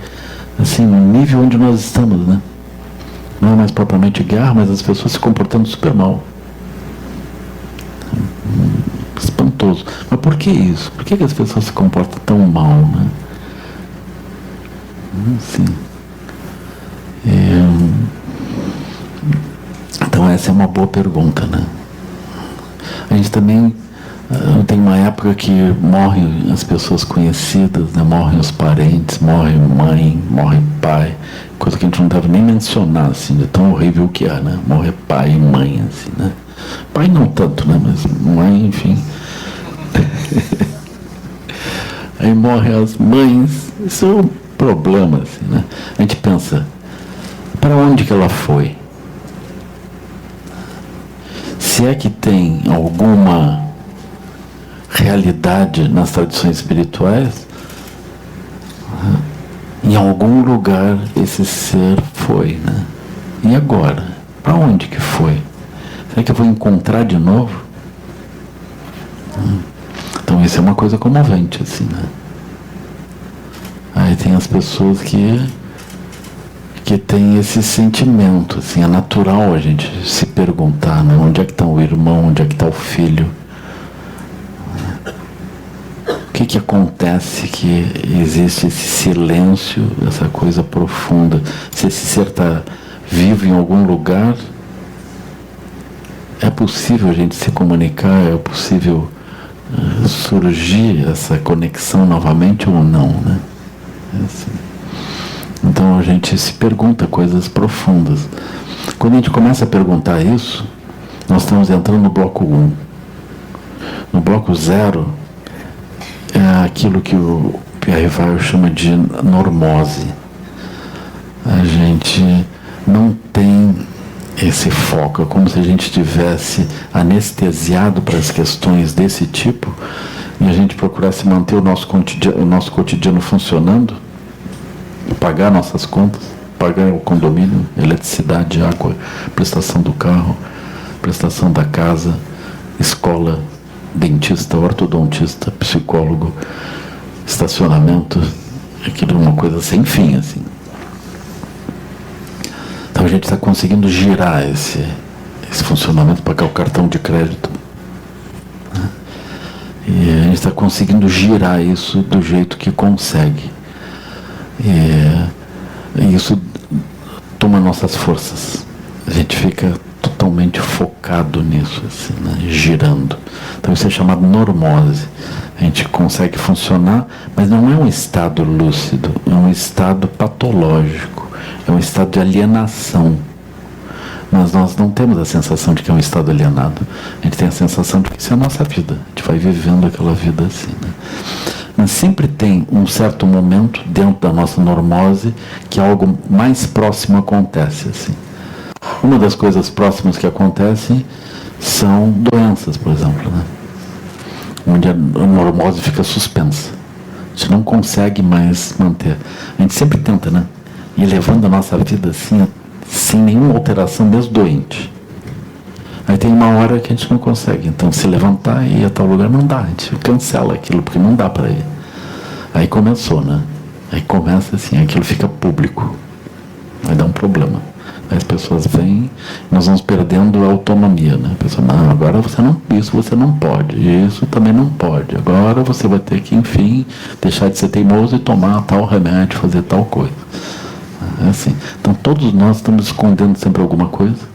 assim, no nível onde nós estamos, né? Não é mais propriamente guerra, mas as pessoas se comportando super mal. Espantoso. Mas por que isso? Por que as pessoas se comportam tão mal, né? Assim. Então essa é uma boa pergunta, né? A gente também tem uma época que morrem as pessoas conhecidas, né? Morrem os parentes, morre mãe, morre pai, coisa que a gente não deve nem mencionar, assim, de tão horrível que é, né? Morre pai e mãe, assim, né? Pai não tanto, né? Mas mãe, enfim. Aí morrem as mães, isso é um problema, assim, né? A gente pensa, para onde que ela foi? Se é que tem alguma realidade nas tradições espirituais, em algum lugar esse ser foi, né? E agora? Para onde que foi? Será que eu vou encontrar de novo? Então isso é uma coisa comovente, assim, né? Aí tem as pessoas que tem esse sentimento, assim, é natural a gente se perguntar, né? Onde é que está o irmão, onde é que está o filho? O que acontece que existe esse silêncio, essa coisa profunda? Se esse ser está vivo em algum lugar, é possível a gente se comunicar, é possível surgir essa conexão novamente ou não, né? É assim. Então a gente se pergunta coisas profundas. Quando a gente começa a perguntar isso, nós estamos entrando no bloco 1. No bloco 0 é aquilo que o Pierre Weil chama de normose. A gente não tem esse foco, é como se a gente estivesse anestesiado para as questões desse tipo e a gente procurasse manter o nosso cotidiano funcionando, pagar nossas contas, pagar o condomínio, eletricidade, água, prestação do carro, prestação da casa, escola, dentista, ortodontista, psicólogo, estacionamento, aquilo é uma coisa sem fim, assim. Então a gente está conseguindo girar esse funcionamento, pagar o cartão de crédito. Né? E a gente está conseguindo girar isso do jeito que consegue. E isso toma nossas forças. A gente fica totalmente focado nisso, assim, né? Girando. Então isso é chamado normose. A gente consegue funcionar, mas não é um estado lúcido, é um estado patológico, é um estado de alienação. Mas nós não temos a sensação de que é um estado alienado. A gente tem a sensação de que isso é a nossa vida. A gente vai vivendo aquela vida assim, né? Mas sempre tem um certo momento dentro da nossa normose que algo mais próximo acontece, assim. Uma das coisas próximas que acontecem são doenças, por exemplo, né? Onde a normose fica suspensa. A gente não consegue mais manter. A gente sempre tenta, né? Ir levando a nossa vida assim, sem nenhuma alteração, mesmo doente. Aí tem uma hora que a gente não consegue. Então, se levantar e ir a tal lugar, não dá. A gente cancela aquilo, porque não dá para ir. Aí começou, né? Aí começa assim, aquilo fica público. Vai dar um problema. Aí as pessoas vêm, nós vamos perdendo a autonomia, né? A pessoa, não, agora isso você não pode, isso também não pode. Agora você vai ter que, enfim, deixar de ser teimoso e tomar tal remédio, fazer tal coisa. É assim. Então todos nós estamos escondendo sempre alguma coisa,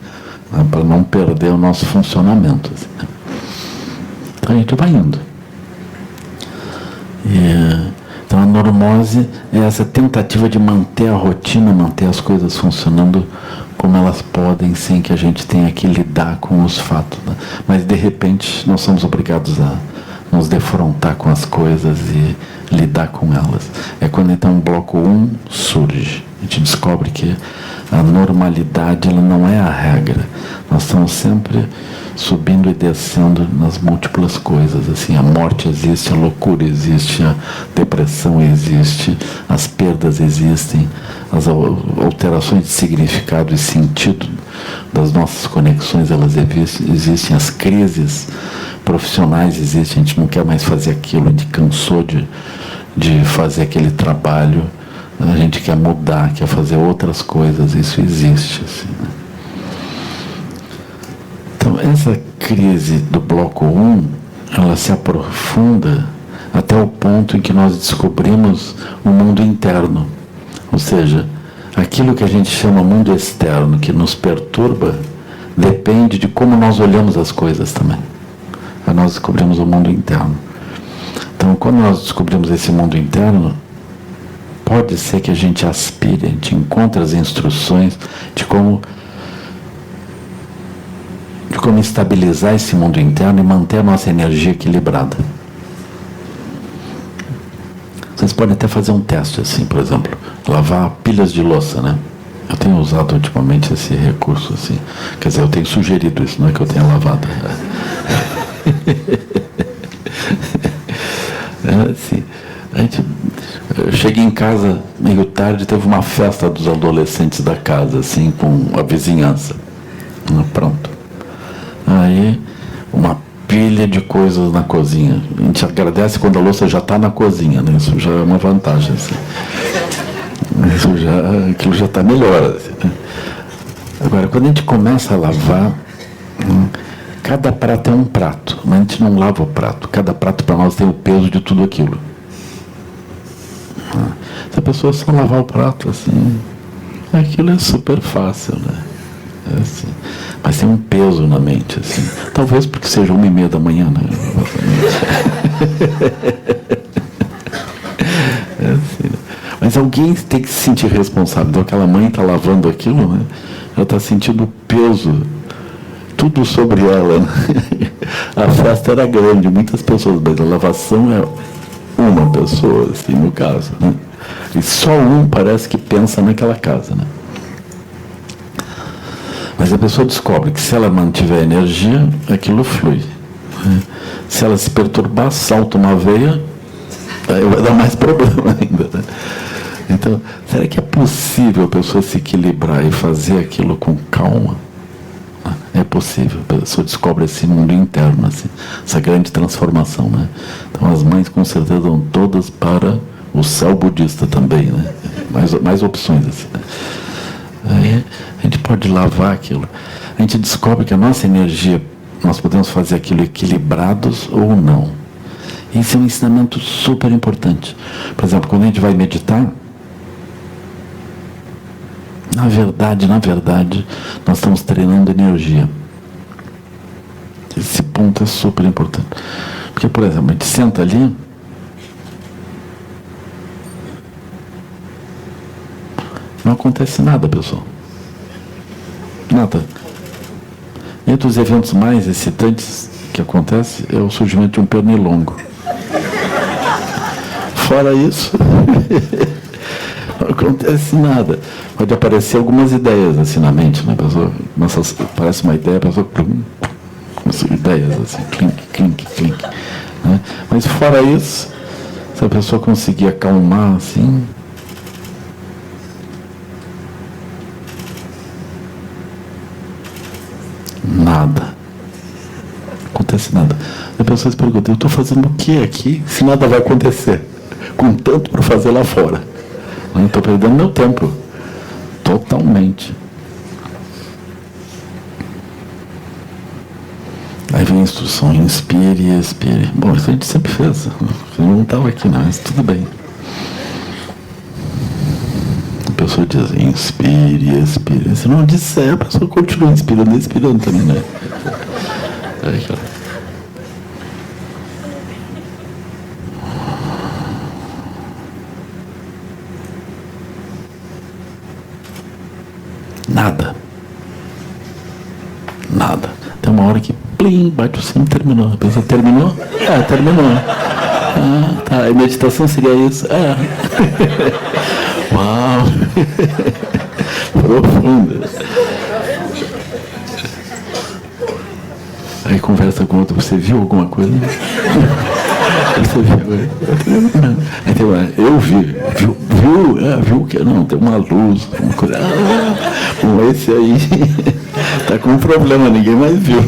né, para não perder o nosso funcionamento. Assim, né? Então a gente vai indo. Então a normose é essa tentativa de manter a rotina, manter as coisas funcionando como elas podem, sem que a gente tenha que lidar com os fatos. Né? Mas de repente nós somos obrigados a nos defrontar com as coisas e lidar com elas. É quando então o bloco 1 surge. A gente descobre que a normalidade ela não é a regra. Nós estamos sempre subindo e descendo nas múltiplas coisas. Assim, a morte existe, a loucura existe, a depressão existe, as perdas existem, as alterações de significado e sentido das nossas conexões, elas existem, as crises profissionais existem, a gente não quer mais fazer aquilo, a gente cansou de fazer aquele trabalho, a gente quer mudar, quer fazer outras coisas, isso existe. Assim, né? Então, essa crise do bloco 1, ela se aprofunda até o ponto em que nós descobrimos o mundo interno. Ou seja, aquilo que a gente chama mundo externo, que nos perturba, depende de como nós olhamos as coisas também. Aí nós descobrimos o mundo interno. Então, quando nós descobrimos esse mundo interno, pode ser que a gente aspire, a gente encontre as instruções de como estabilizar esse mundo interno e manter a nossa energia equilibrada. Vocês podem até fazer um teste assim, por exemplo, lavar pilhas de louça, né? Eu tenho usado ultimamente esse recurso assim. Quer dizer, eu tenho sugerido isso, não é que eu tenha lavado. É assim, eu cheguei em casa meio tarde, teve uma festa dos adolescentes da casa, assim, com a vizinhança. Pronto. Aí, uma pilha de coisas na cozinha. A gente agradece quando a louça já está na cozinha, né? Isso já é uma vantagem, assim. Aquilo já está melhor, assim, né? Agora, quando a gente começa a lavar, cada prato é um prato, mas a gente não lava o prato. Cada prato para nós tem o peso de tudo aquilo. Se a pessoa só lavar o prato, assim, aquilo é super fácil, né? É assim. Mas tem um peso na mente, assim. Talvez porque seja 1h30 da manhã, né? É assim. Mas alguém tem que se sentir responsável. Então aquela mãe está lavando aquilo, né? Ela está sentindo o peso, tudo sobre ela, né? A festa era grande, muitas pessoas, mas a lavação é uma pessoa, assim, no caso, né? E só um parece que pensa naquela casa, né? Mas a pessoa descobre que se ela mantiver energia, aquilo flui. Né? Se ela se perturbar, salta uma veia, aí vai dar mais problema ainda, né? Então, será que é possível a pessoa se equilibrar e fazer aquilo com calma? É possível, a pessoa descobre esse mundo interno, assim, essa grande transformação, né? Então as mães com certeza vão todas para o céu budista também, né? Mais opções, assim, né? Aí a gente pode lavar aquilo. A gente descobre que a nossa energia, nós podemos fazer aquilo equilibrados ou não. Esse é um ensinamento super importante. Por exemplo, quando a gente vai meditar, na verdade, nós estamos treinando energia. Esse ponto é super importante. Porque, por exemplo, a gente senta ali, não acontece nada, pessoal. Nada. Entre os eventos mais excitantes que acontece é o surgimento de um pernilongo. Fora isso, não acontece nada. Pode aparecer algumas ideias assim na mente, né? A pessoa parece uma ideia, a pessoa ideias assim, clink, né? Mas fora isso, se a pessoa conseguir acalmar assim, nada. Acontece nada. A pessoa se pergunta, eu estou fazendo o que aqui se nada vai acontecer? Com tanto para fazer lá fora. Eu estou perdendo meu tempo. Totalmente. Aí vem a instrução, inspire e expire. Bom, isso a gente sempre fez. Eu não estava aqui não, mas tudo bem. A pessoa diz, inspire e expire. Se não disser, a pessoa continua inspirando e expirando também, né? Aí, cara. Nada. Tem uma hora que, plim, bate o sino e terminou. A pessoa terminou? É, terminou. Ah, tá. A meditação seria isso? É. Uau! Profunda. Aí conversa com outro, você viu alguma coisa? Você viu? Aí tem uma, eu vi. Viu? Viu que não, tem uma luz, uma coisa. Bom, esse aí tá com um problema, ninguém mais viu.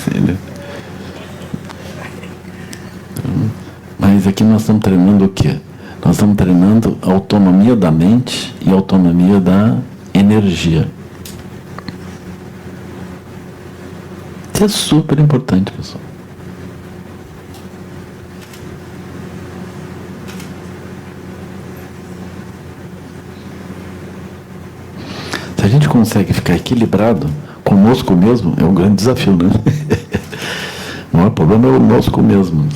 Sim, né? Mas aqui nós estamos treinando o quê? Nós estamos treinando a autonomia da mente e a autonomia da energia. Isso é super importante, pessoal. Se a gente consegue ficar equilibrado conosco mesmo, é um grande desafio, né? O maior problema é o nosso mesmo.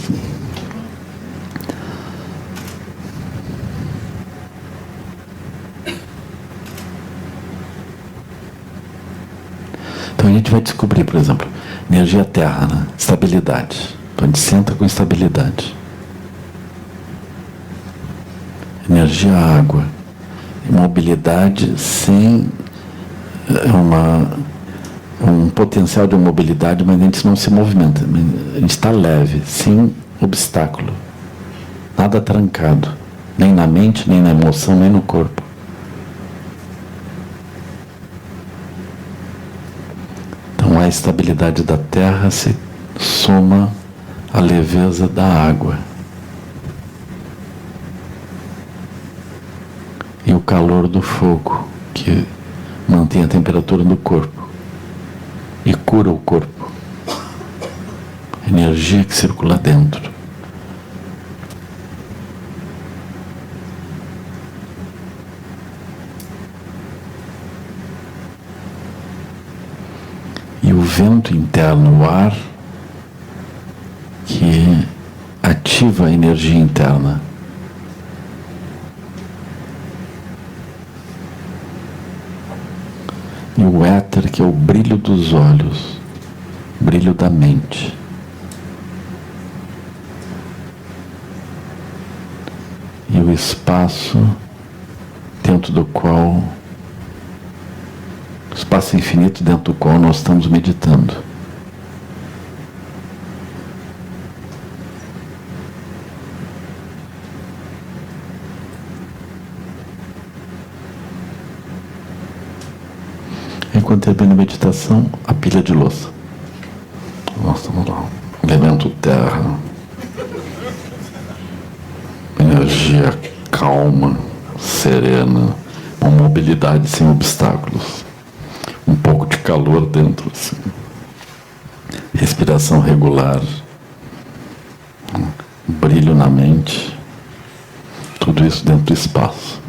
Então a gente vai descobrir, por exemplo, energia terra, né? Estabilidade. Então a gente senta com estabilidade. Energia água. Mobilidade sem um potencial de mobilidade, mas a gente não se movimenta. A gente está leve, sem obstáculo. Nada trancado. Nem na mente, nem na emoção, nem no corpo. Então a estabilidade da terra se soma à leveza da água. E o calor do fogo, que mantém a temperatura do corpo e cura o corpo. Energia que circula dentro. E o vento interno, o ar, que ativa a energia interna. E o éter, que é o brilho dos olhos, brilho da mente. E o espaço dentro do qual, espaço infinito dentro do qual nós estamos meditando. Enquanto termina a meditação, a pilha de louça. Nós estamos lá. Elemento terra. Energia calma, serena, uma mobilidade sem obstáculos, um pouco de calor dentro, assim. Respiração regular, brilho na mente, tudo isso dentro do espaço.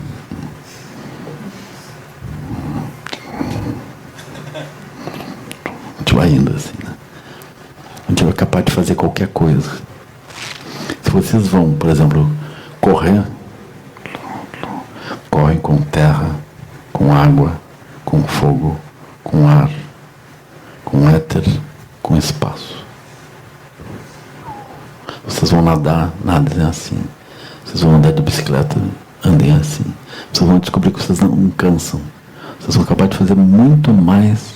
A gente vai indo assim, né? A gente vai capaz de fazer qualquer coisa. Se vocês vão, por exemplo, correm com terra, com água, com fogo, com ar, com éter, com espaço. Vocês vão nadar, nadem assim. Vocês vão andar de bicicleta, andem assim. Vocês vão descobrir que vocês não cansam. Vocês vão acabar de fazer muito mais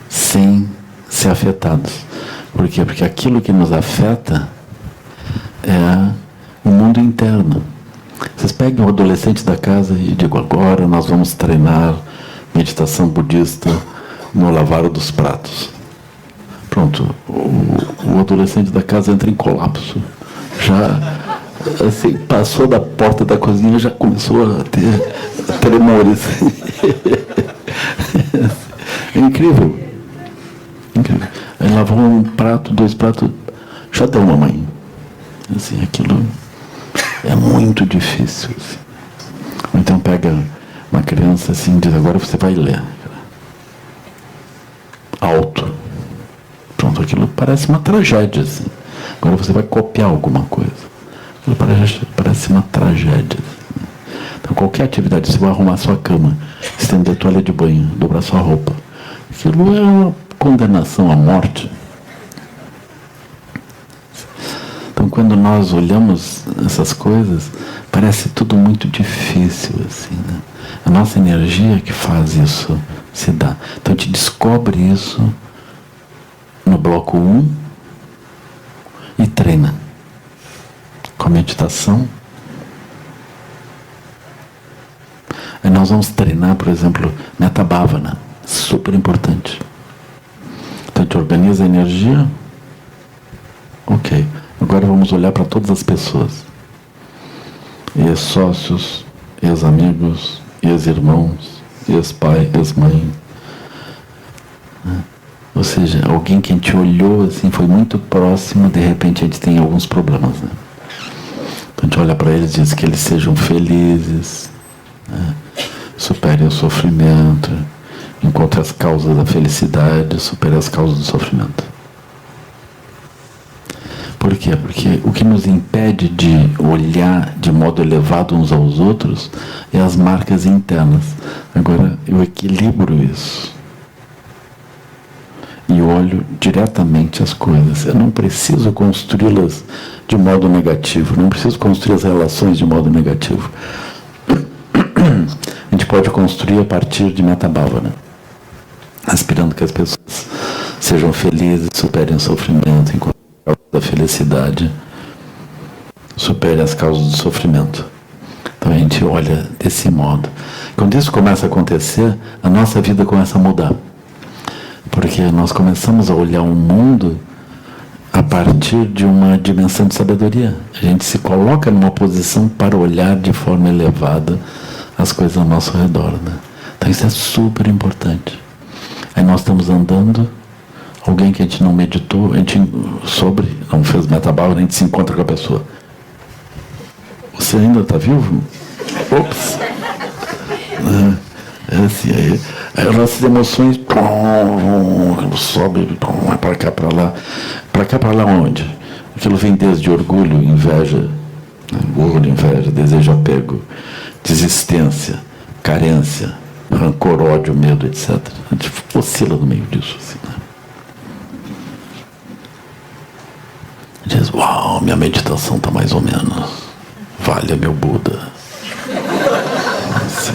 sem ser afetados. Por quê? Porque aquilo que nos afeta é o mundo interno. Vocês pegam o adolescente da casa e digam: agora nós vamos treinar meditação budista no lavar dos pratos. Pronto, o adolescente da casa entra em colapso. Já, assim, passou da porta da cozinha, já começou a ter tremores. É incrível. Incrível. Aí lavou um prato, 2 pratos, já deu mamãe. Assim, aquilo é muito difícil. Assim. Ou então pega uma criança assim e diz: agora você vai ler. Alto. Pronto, aquilo parece uma tragédia, assim. Agora você vai copiar alguma coisa. Aquilo parece uma tragédia. Assim. Então, qualquer atividade, você vai arrumar sua cama, estender a toalha de banho, dobrar sua roupa. Aquilo é uma condenação à morte. Então, quando nós olhamos essas coisas, parece tudo muito difícil, assim, né? A nossa energia que faz isso se dar. Então, a gente descobre isso no bloco 1 e treina com a meditação. Aí nós vamos treinar, por exemplo, Metta Bhavana, super importante. Então a gente organiza a energia. Ok, agora vamos olhar para todas as pessoas, ex-sócios, ex-amigos, ex-irmãos, ex-pai, ex-mãe. Ou seja, alguém que a gente olhou assim, foi muito próximo, de repente a gente tem alguns problemas, né? Então a gente olha para eles e diz que eles sejam felizes, né? Superem o sofrimento, encontrem as causas da felicidade, superem as causas do sofrimento. Por quê? Porque o que nos impede de olhar de modo elevado uns aos outros é as marcas internas. Agora eu equilibro isso e olho diretamente as coisas. Eu não preciso construí-las de modo negativo, não preciso construir as relações de modo negativo. A gente pode construir a partir de Metta Bhavana, aspirando que as pessoas sejam felizes, superem o sofrimento, encontrem a causa da felicidade, superem as causas do sofrimento. Então a gente olha desse modo. Quando isso começa a acontecer, a nossa vida começa a mudar. Porque nós começamos a olhar o mundo a partir de uma dimensão de sabedoria. A gente se coloca numa posição para olhar de forma elevada as coisas ao nosso redor, né? Então isso é super importante. Aí nós estamos andando, alguém que a gente não meditou, a gente não fez Metta Bhavana, a gente se encontra com a pessoa. Você ainda está vivo? Ops! É assim, aí as nossas emoções sobe, vai para cá, para lá. Para cá, para lá onde? Aquilo vem desde orgulho, inveja, né? Orgulho, inveja, desejo, apego, desistência, carência, rancor, ódio, medo, etc. A gente oscila no meio disso, assim, né? A gente diz: uau, minha meditação está mais ou menos. Valha meu Buda. Assim,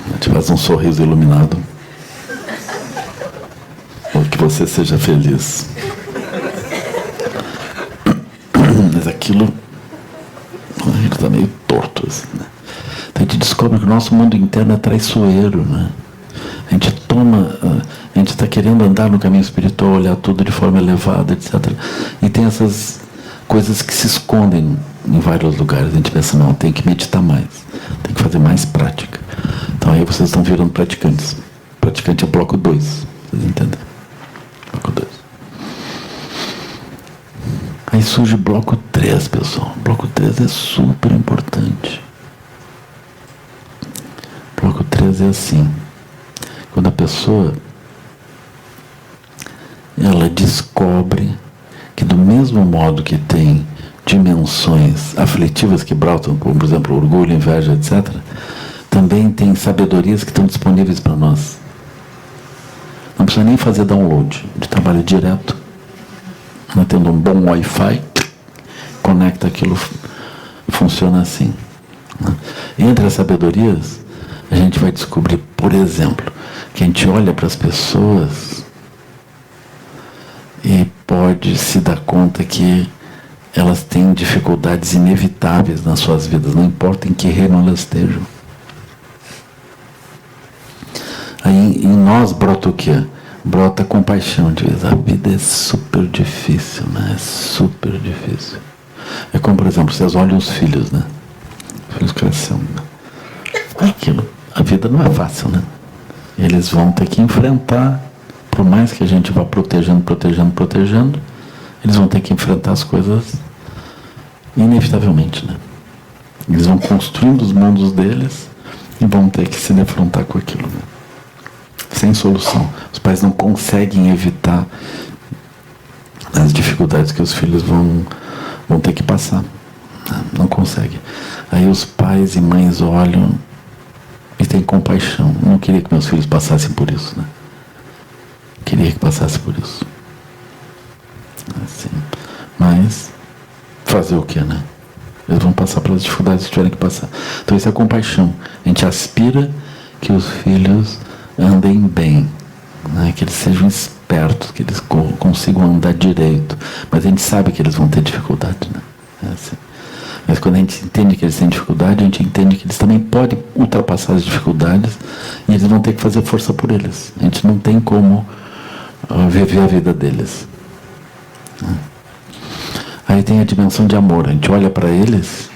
a gente faz um sorriso iluminado. Ou que você seja feliz. Mas aquilo, ele está meio torto, assim, né? Então a gente descobre que o nosso mundo interno é traiçoeiro, né? A gente está querendo andar no caminho espiritual, olhar tudo de forma elevada, etc. E tem essas coisas que se escondem em vários lugares. A gente pensa, não, tem que meditar mais, tem que fazer mais prática. Então aí vocês estão virando praticantes. Praticante é bloco 2, vocês entendem? Bloco 2. Aí surge bloco 3, pessoal. Bloco 3 é super importante. Bloco 3 é assim. Quando a pessoa ela descobre que do mesmo modo que tem dimensões aflitivas que brotam, como por exemplo orgulho, inveja, etc., também tem sabedorias que estão disponíveis para nós. Não precisa nem fazer download, de trabalho direto. Tendo um bom Wi-Fi, conecta aquilo, funciona assim. Entre as sabedorias, a gente vai descobrir, por exemplo, que a gente olha para as pessoas e pode se dar conta que elas têm dificuldades inevitáveis nas suas vidas, não importa em que reino elas estejam. Aí em nós brota o quê? Brota compaixão de vez. A vida é super difícil, né? É super difícil. É como, por exemplo, vocês olham os filhos, né? Os filhos crescendo. Aquilo. A vida não é fácil, né? Eles vão ter que enfrentar, por mais que a gente vá protegendo, eles vão ter que enfrentar as coisas inevitavelmente, né? Eles vão construindo os mundos deles e vão ter que se defrontar com aquilo, né? Sem solução. Os pais não conseguem evitar as dificuldades que os filhos vão ter que passar. Não conseguem. Aí os pais e mães olham e têm compaixão. Não queria que meus filhos passassem por isso, né? Queria que passasse por isso. Assim. Mas fazer o quê, né? Eles vão passar pelas dificuldades que tiverem que passar. Então isso é compaixão. A gente aspira que os filhos andem bem, né? Que eles sejam espertos, que eles consigam andar direito. Mas a gente sabe que eles vão ter dificuldade, né? É assim. Mas quando a gente entende que eles têm dificuldade, a gente entende que eles também podem ultrapassar as dificuldades e eles vão ter que fazer força por eles. A gente não tem como viver a vida deles. Aí tem a dimensão de amor. A gente olha para eles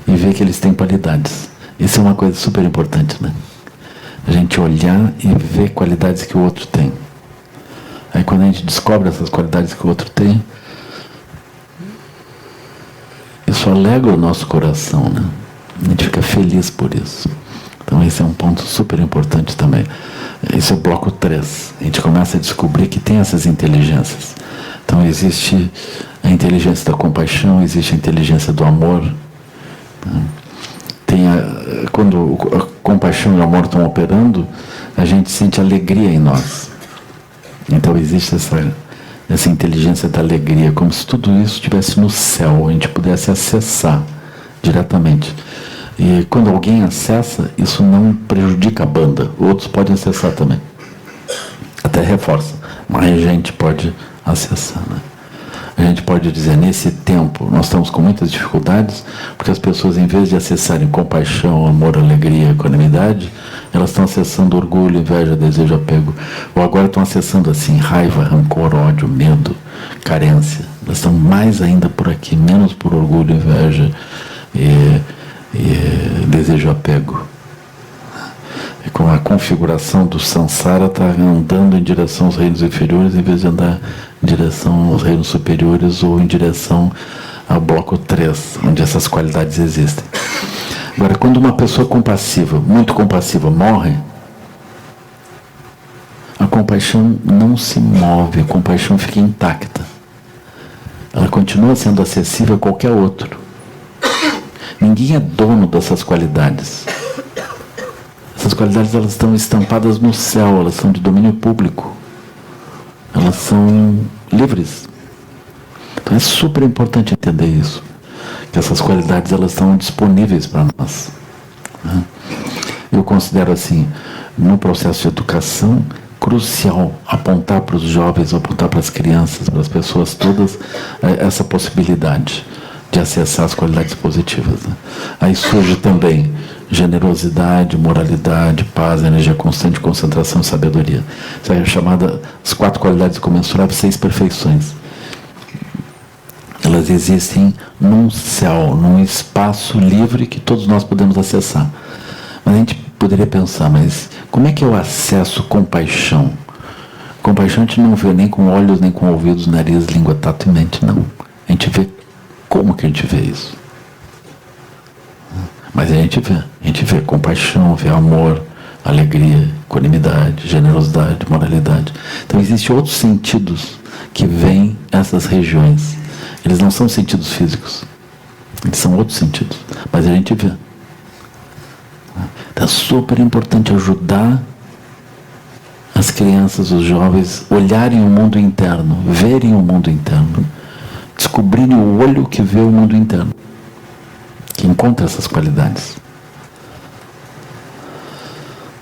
e vê que eles têm qualidades. Isso é uma coisa super importante, né? A gente olhar e ver qualidades que o outro tem. Aí quando a gente descobre essas qualidades que o outro tem, isso alegra o nosso coração, né? A gente fica feliz por isso. Então esse é um ponto super importante também. Esse é o bloco 3. A gente começa a descobrir que tem essas inteligências. Então existe a inteligência da compaixão, existe a inteligência do amor. Né? Quando a compaixão e o amor estão operando, a gente sente alegria em nós. Então existe essa inteligência da alegria, como se tudo isso estivesse no céu, a gente pudesse acessar diretamente. E quando alguém acessa, isso não prejudica a banda, outros podem acessar também. Até reforça, mas a gente pode acessar, né? A gente pode dizer, nesse tempo, nós estamos com muitas dificuldades, porque as pessoas, em vez de acessarem compaixão, amor, alegria, equanimidade, elas estão acessando orgulho, inveja, desejo, apego. Ou agora estão acessando, assim, raiva, rancor, ódio, medo, carência. Elas estão mais ainda por aqui, menos por orgulho, inveja e desejo, apego. Com a configuração do samsara, está andando em direção aos reinos inferiores, em vez de andar em direção aos reinos superiores ou em direção ao bloco 3, onde essas qualidades existem. Agora, quando uma pessoa compassiva, muito compassiva, morre, a compaixão não se move, a compaixão fica intacta. Ela continua sendo acessível a qualquer outro. Ninguém é dono dessas qualidades. Essas qualidades, elas estão estampadas no céu, elas são de domínio público. Elas são livres. Então é super importante entender isso. Que essas qualidades, elas estão disponíveis para nós. Eu considero assim, no processo de educação, crucial apontar para os jovens, apontar para as crianças, para as pessoas todas, essa possibilidade de acessar as qualidades positivas, né? Aí surge também generosidade, moralidade, paz, energia constante, concentração e sabedoria. Isso é chamada as 4 qualidades incomensuráveis, 6 perfeições. Elas existem num céu, num espaço livre que todos nós podemos acessar. Mas a gente poderia pensar, mas como é que eu acesso compaixão? Compaixão a gente não vê nem com olhos, nem com ouvidos, nariz, língua, tato e mente, não. A gente vê como que a gente vê isso. Mas a gente vê compaixão, vê amor, alegria, equanimidade, generosidade, moralidade. Então existem outros sentidos que vêm essas regiões. Eles não são sentidos físicos. Eles são outros sentidos. Mas a gente vê. Então é super importante ajudar as crianças, os jovens, olharem o mundo interno, verem o mundo interno, descobrirem o olho que vê o mundo interno, que encontra essas qualidades.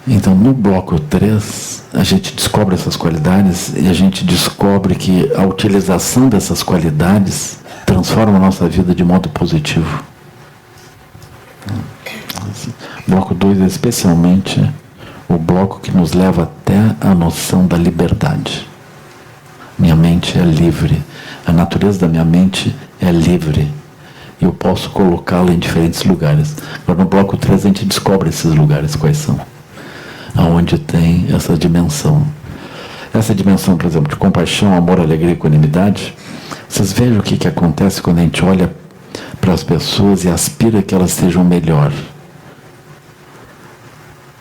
Então, no bloco 3, a gente descobre essas qualidades e a gente descobre que a utilização dessas qualidades transforma a nossa vida de modo positivo. Bloco 2 é especialmente o bloco que nos leva até a noção da liberdade. Minha mente é livre. A natureza da minha mente é livre. E eu posso colocá-la em diferentes lugares. Agora, no bloco 3, a gente descobre esses lugares, quais são. Aonde tem essa dimensão. Essa dimensão, por exemplo, de compaixão, amor, alegria e equanimidade. Vocês vejam o que acontece quando a gente olha para as pessoas e aspira que elas sejam melhor.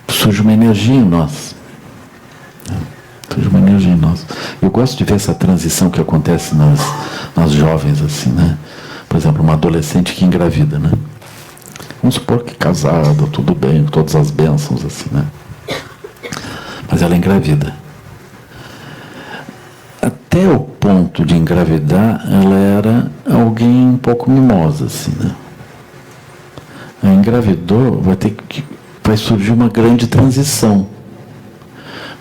Surge uma energia em nós. Surge uma energia em nós. Eu gosto de ver essa transição que acontece nas jovens, assim, né? Por exemplo, uma adolescente que engravida, né? Vamos supor que casada, tudo bem, com todas as bênçãos, assim, né? Mas ela engravida. Até o ponto de engravidar, ela era alguém um pouco mimosa, assim, né? Ela engravidou, vai surgir uma grande transição.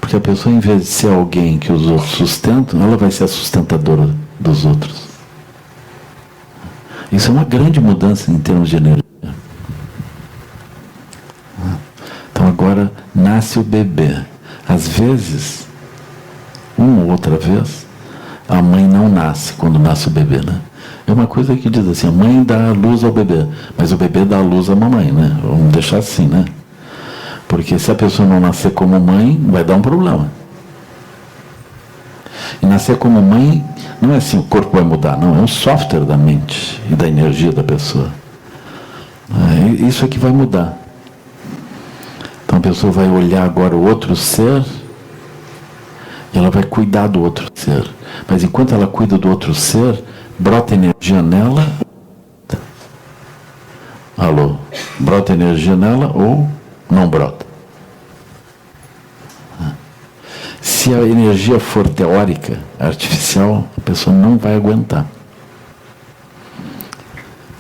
Porque a pessoa, em vez de ser alguém que os outros sustentam, ela vai ser a sustentadora dos outros. Isso é uma grande mudança em termos de energia. Então agora nasce o bebê. Às vezes, uma ou outra vez, a mãe não nasce quando nasce o bebê, né? É uma coisa que diz assim, a mãe dá a luz ao bebê, mas o bebê dá a luz à mamãe, né? Vamos deixar assim, né? Porque se a pessoa não nascer como mãe, vai dar um problema. E nascer como mãe, não é assim, o corpo vai mudar, não. É um software da mente e da energia da pessoa. Isso é que vai mudar. Então a pessoa vai olhar agora o outro ser e ela vai cuidar do outro ser. Mas enquanto ela cuida do outro ser, brota energia nela. Alô? Brota energia nela ou não brota? Se a energia for teórica, artificial, a pessoa não vai aguentar.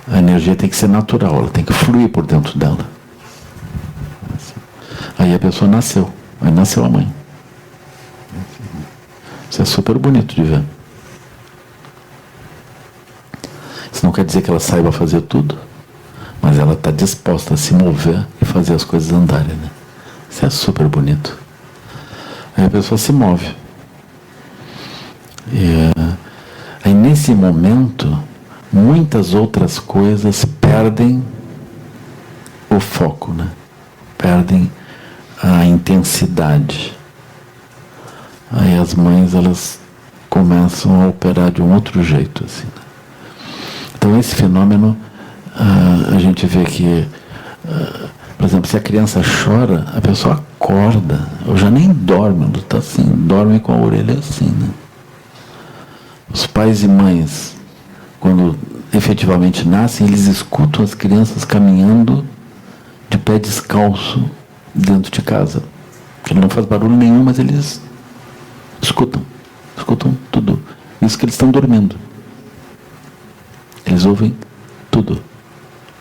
A energia tem que ser natural, ela tem que fluir por dentro dela. Aí a pessoa nasceu, aí nasceu a mãe. Isso é super bonito de ver. Isso não quer dizer que ela saiba fazer tudo, mas ela está disposta a se mover e fazer as coisas andarem, né? Isso é super bonito. Aí a pessoa se move. Aí nesse momento, muitas outras coisas perdem o foco, né? Perdem a intensidade. Aí as mães, elas começam a operar de um outro jeito, assim, né? Então esse fenômeno, a gente vê que, por exemplo, se a criança chora, a pessoa acorda, ou já nem dorme, ela está assim, dorme com a orelha assim, né? Os pais e mães, quando efetivamente nascem, eles escutam as crianças caminhando de pé descalço dentro de casa. Ele não faz barulho nenhum, mas eles escutam tudo. Isso que eles estão dormindo. Eles ouvem tudo.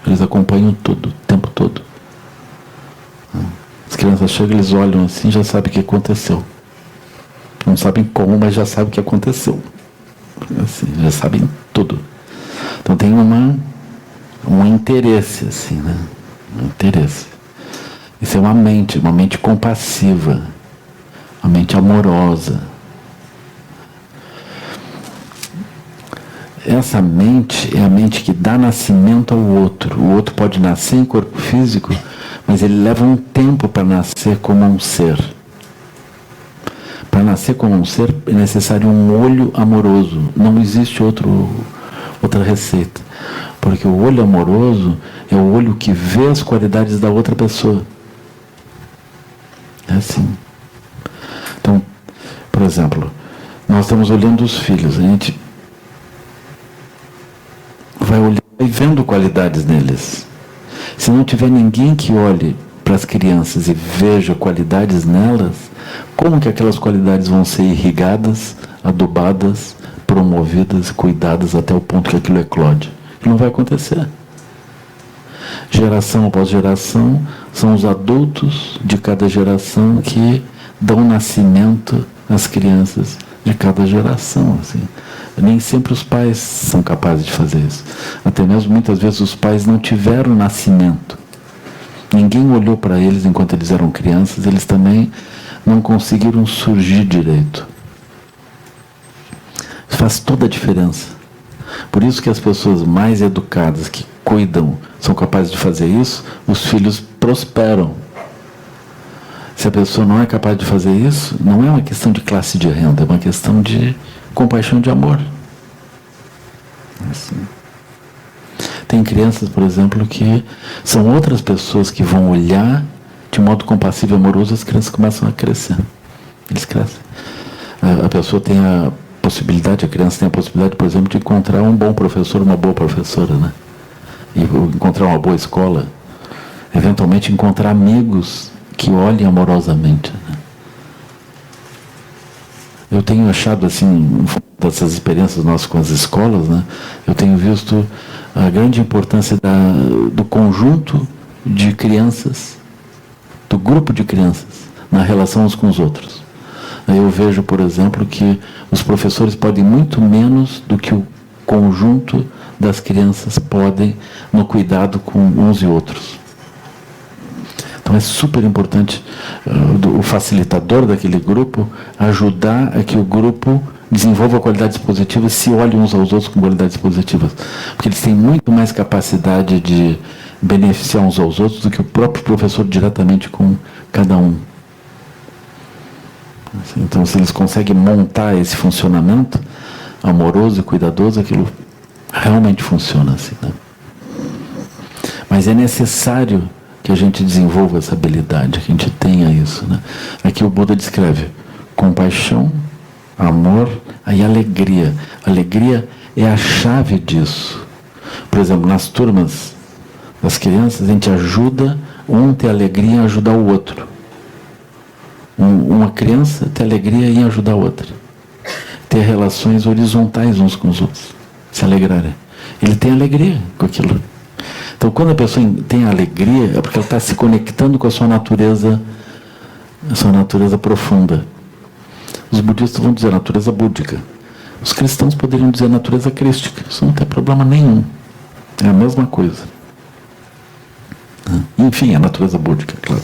Eles acompanham tudo, o tempo todo. As crianças chegam, eles olham assim, já sabem o que aconteceu. Não sabem como, mas já sabem o que aconteceu. Assim, já sabem tudo. Então tem um interesse, assim, né? Um interesse. Isso é uma mente compassiva, uma mente amorosa. essa mente é a mente que dá nascimento ao outro. O outro pode nascer em corpo físico, mas ele leva um tempo para nascer como um ser. Para nascer como um ser é necessário um olho amoroso. Não existe outra receita. Porque o olho amoroso é o olho que vê as qualidades da outra pessoa. É assim. Então, por exemplo, nós estamos olhando os filhos. A gente vai olhar e vendo qualidades neles. Se não tiver ninguém que olhe para as crianças e veja qualidades nelas, como que aquelas qualidades vão ser irrigadas, adubadas, promovidas, cuidadas até o ponto que aquilo eclode? Não vai acontecer. Geração após geração, são os adultos de cada geração que dão nascimento às crianças de cada geração. Assim. Nem sempre os pais são capazes de fazer isso. Até mesmo muitas vezes os pais não tiveram nascimento. Ninguém olhou para eles enquanto eles eram crianças, eles também não conseguiram surgir direito. Isso faz toda a diferença. Por isso que as pessoas mais educadas, que cuidam, são capazes de fazer isso, os filhos prosperam. Se a pessoa não é capaz de fazer isso, não é uma questão de classe de renda, é uma questão de compaixão, de amor. Assim. Tem crianças, por exemplo, que são outras pessoas que vão olhar de modo compassivo e amoroso, as crianças começam a crescer. Eles crescem. A pessoa tem a possibilidade, a criança tem a possibilidade, por exemplo, de encontrar um bom professor, uma boa professora, né? E encontrar uma boa escola. Eventualmente encontrar amigos que olhem amorosamente. Né? Eu tenho achado, assim, dessas experiências nossas com as escolas, né? Eu tenho visto a grande importância do conjunto de crianças, do grupo de crianças, na relação uns com os outros. Eu vejo, por exemplo, que os professores podem muito menos do que o conjunto das crianças podem no cuidado com uns e outros. Então é super importante o facilitador daquele grupo ajudar a que o grupo desenvolva qualidades positivas, se olhem uns aos outros com qualidades positivas. Porque eles têm muito mais capacidade de beneficiar uns aos outros do que o próprio professor diretamente com cada um. Então, se eles conseguem montar esse funcionamento amoroso e cuidadoso, aquilo realmente funciona assim, né? Mas é necessário que a gente desenvolva essa habilidade, que a gente tenha isso, né? Aqui o Buda descreve compaixão, amor e alegria. Alegria é a chave disso. Por exemplo, nas turmas das crianças, a gente ajuda um a ter alegria em ajudar o outro. Uma criança ter alegria em ajudar a outra. Ter relações horizontais uns com os outros. Se alegrarem. Ele tem alegria com aquilo. Então, quando a pessoa tem alegria, é porque ela está se conectando com a sua natureza profunda. Os budistas vão dizer natureza búdica. Os cristãos poderiam dizer natureza crística. Isso não tem problema nenhum. É a mesma coisa. Enfim, a natureza búdica, claro.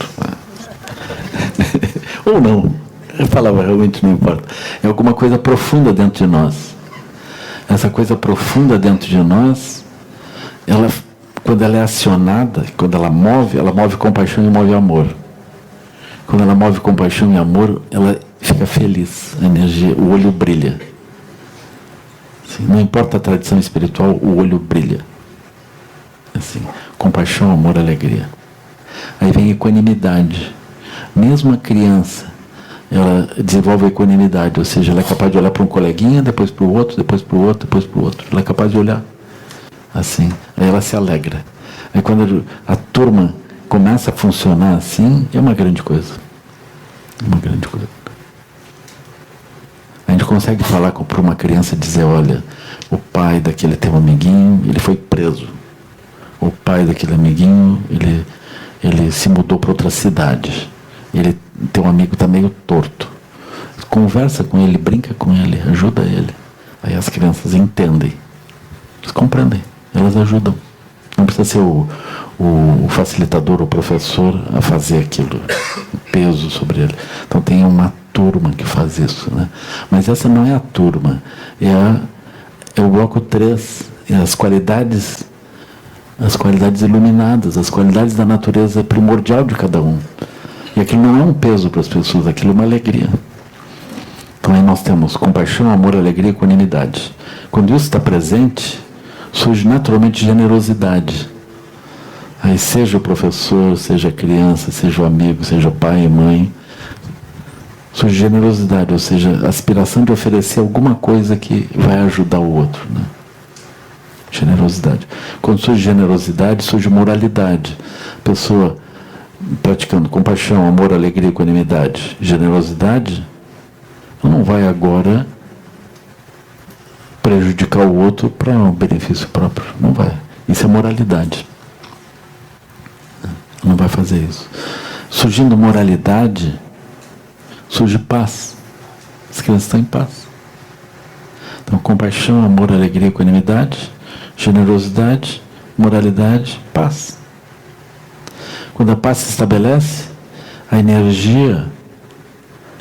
Ou não. A palavra realmente não importa. É alguma coisa profunda dentro de nós. Essa coisa profunda dentro de nós, quando ela é acionada, quando ela move compaixão e move amor. Quando ela move compaixão e amor, ela fica feliz. A energia, o olho brilha. Assim, não importa a tradição espiritual, o olho brilha. Assim, compaixão, amor, alegria. Aí vem equanimidade. Mesmo a criança, ela desenvolve a equanimidade, ou seja, ela é capaz de olhar para um coleguinha, depois para o outro, depois para o outro, depois para o outro. Ela é capaz de olhar assim, aí ela se alegra. Aí quando a turma começa a funcionar assim, é uma grande coisa. É uma grande coisa. A gente consegue falar para uma criança e dizer, olha, o pai daquele teu amiguinho, ele foi preso. O pai daquele amiguinho, ele se mudou para outra cidade. Teu amigo está meio torto. Conversa com ele, brinca com ele, ajuda ele. Aí as crianças entendem. Eles compreendem, elas ajudam. Não precisa ser o facilitador, o professor a fazer aquilo, o peso sobre ele. Então tem uma turma que faz isso, né? Mas essa não é a turma, é é o bloco 3, é as qualidades iluminadas, as qualidades da natureza primordial de cada um. E aquilo não é um peso para as pessoas, aquilo é uma alegria. Então aí nós temos compaixão, amor, alegria e equanimidade. Quando isso está presente, surge naturalmente generosidade. Aí seja o professor, seja a criança, seja o amigo, seja o pai e mãe, surge generosidade, ou seja, a aspiração de oferecer alguma coisa que vai ajudar o outro, né? Generosidade. Quando surge generosidade, surge moralidade. A pessoa praticando compaixão, amor, alegria, equanimidade, generosidade, não vai agora prejudicar o outro para um benefício próprio. Não vai. Isso é moralidade. Não vai fazer isso. Surgindo moralidade, surge paz. As crianças estão em paz. Então, compaixão, amor, alegria, equanimidade, generosidade, moralidade, paz. Quando a paz se estabelece, a energia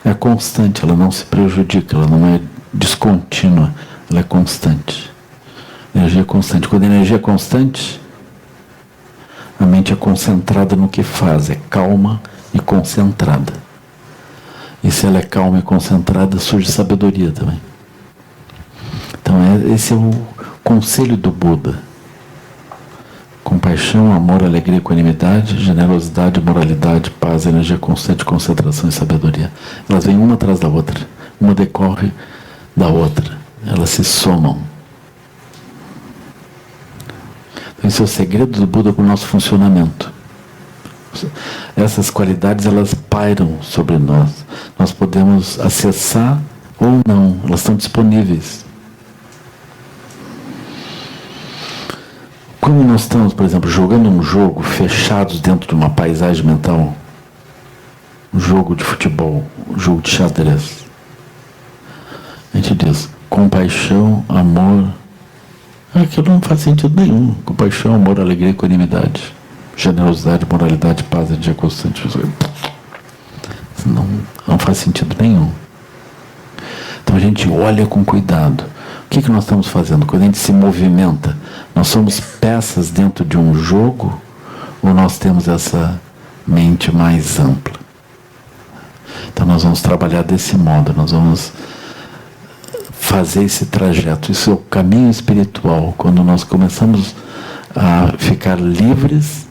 é constante, ela não se prejudica, ela não é descontínua, ela é constante. Energia constante. Quando a energia é constante, a mente é concentrada no que faz, é calma e concentrada. E se ela é calma e concentrada, surge sabedoria também. Então esse é o conselho do Buda. Compaixão, amor, alegria, equanimidade, generosidade, moralidade, paz, energia constante, concentração e sabedoria. Elas vêm uma atrás da outra. Uma decorre da outra. Elas se somam. Então, esse é o segredo do Buda para o nosso funcionamento. Essas qualidades, elas pairam sobre nós. Nós podemos acessar ou não. Elas estão disponíveis. Quando nós estamos, por exemplo, jogando um jogo, fechados dentro de uma paisagem mental, um jogo de futebol, um jogo de xadrez, a gente diz compaixão, amor. Aquilo não faz sentido nenhum. Compaixão, amor, alegria, equanimidade, generosidade, moralidade, paz, energia constante. Não faz sentido nenhum. Então a gente olha com cuidado. O que nós estamos fazendo? Quando a gente se movimenta, nós somos peças dentro de um jogo ou nós temos essa mente mais ampla? Então nós vamos trabalhar desse modo, nós vamos fazer esse trajeto. Isso é o caminho espiritual, quando nós começamos a ficar livres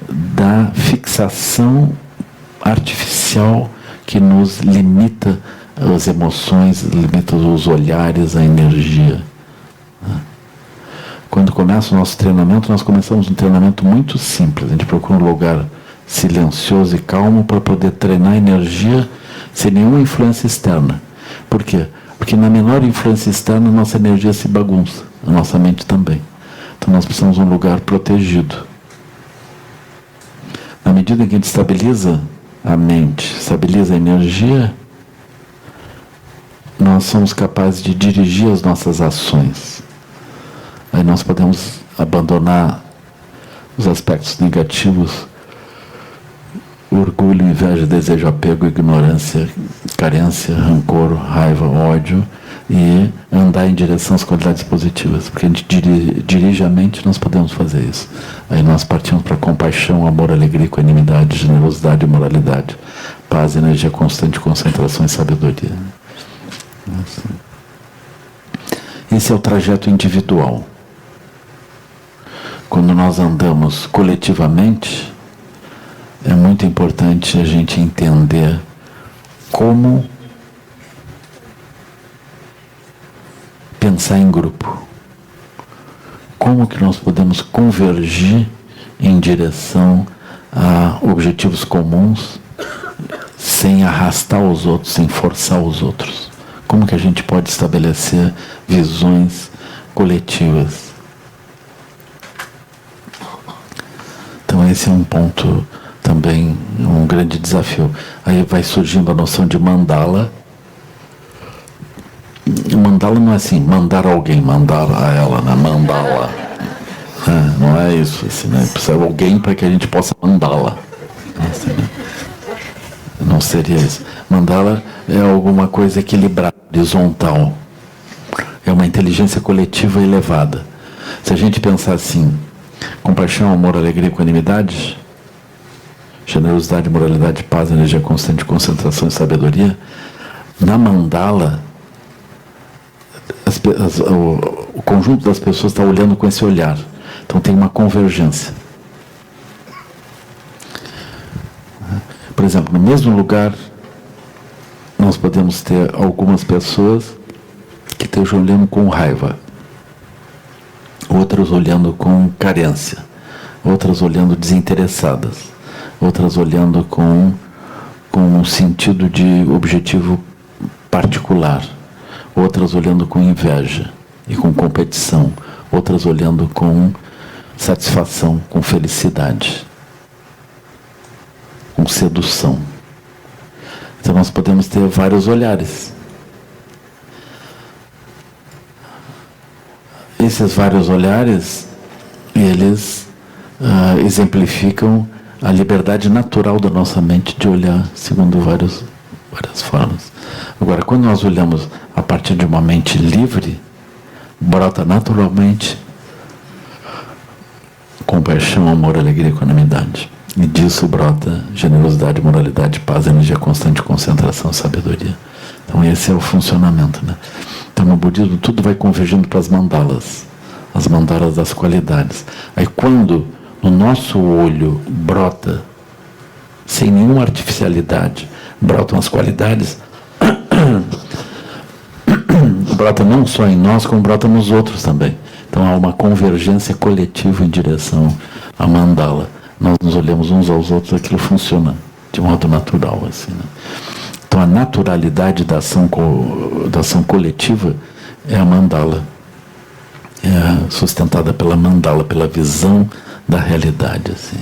da fixação artificial que nos limita as emoções, limita os olhares, a energia. Quando começa o nosso treinamento, nós começamos um treinamento muito simples. A gente procura um lugar silencioso e calmo para poder treinar a energia sem nenhuma influência externa. Por quê? Porque na menor influência externa, a nossa energia se bagunça, a nossa mente também. Então nós precisamos de um lugar protegido. Na medida em que a gente estabiliza a mente, estabiliza a energia, nós somos capazes de dirigir as nossas ações. Aí nós podemos abandonar os aspectos negativos, orgulho, inveja, desejo, apego, ignorância, carência, rancor, raiva, ódio, e andar em direção às qualidades positivas. Porque a gente dirige a mente, nós podemos fazer isso. Aí nós partimos para compaixão, amor, alegria, equanimidade, generosidade e moralidade, paz, energia constante, concentração e sabedoria. Esse é o trajeto individual. Quando nós andamos coletivamente, é muito importante a gente entender como pensar em grupo. Como que nós podemos convergir em direção a objetivos comuns sem arrastar os outros, sem forçar os outros. Como que a gente pode estabelecer visões coletivas? Então esse é um ponto também, um grande desafio. Aí vai surgindo a noção de mandala. Mandala não é assim, mandar alguém, mandar a ela, né? Mandala. Não é isso, assim, né? Precisa de alguém para que a gente possa mandá-la. Assim, né? Não seria isso. Mandala é alguma coisa equilibrada, horizontal. é uma inteligência coletiva elevada. Se a gente pensar assim, compaixão, amor, alegria, equanimidade, generosidade, moralidade, paz, energia constante, concentração e sabedoria, na mandala, o conjunto das pessoas está olhando com esse olhar. Então tem uma convergência. Por exemplo, no mesmo lugar, nós podemos ter algumas pessoas que estejam olhando com raiva, outras olhando com carência, outras olhando desinteressadas, outras olhando com um sentido de objetivo particular, outras olhando com inveja e com competição, outras olhando com satisfação, com felicidade, com sedução. Então nós podemos ter vários olhares. Esses vários olhares, eles exemplificam a liberdade natural da nossa mente de olhar segundo várias formas. Agora, quando nós olhamos a partir de uma mente livre, brota naturalmente compaixão, amor, alegria e equanimidade. E disso brota generosidade, moralidade, paz, energia constante, concentração, sabedoria. Então esse é o funcionamento, né? Então no budismo tudo vai convergindo para as mandalas das qualidades. Aí quando no nosso olho brota, sem nenhuma artificialidade, brotam as qualidades, brota não só em nós, como brota nos outros também. Então há uma convergência coletiva em direção à mandala. Nós nos olhamos uns aos outros, aquilo funciona de modo natural, assim, né? Então a naturalidade da ação coletiva é a mandala, é sustentada pela mandala, pela visão da realidade, assim.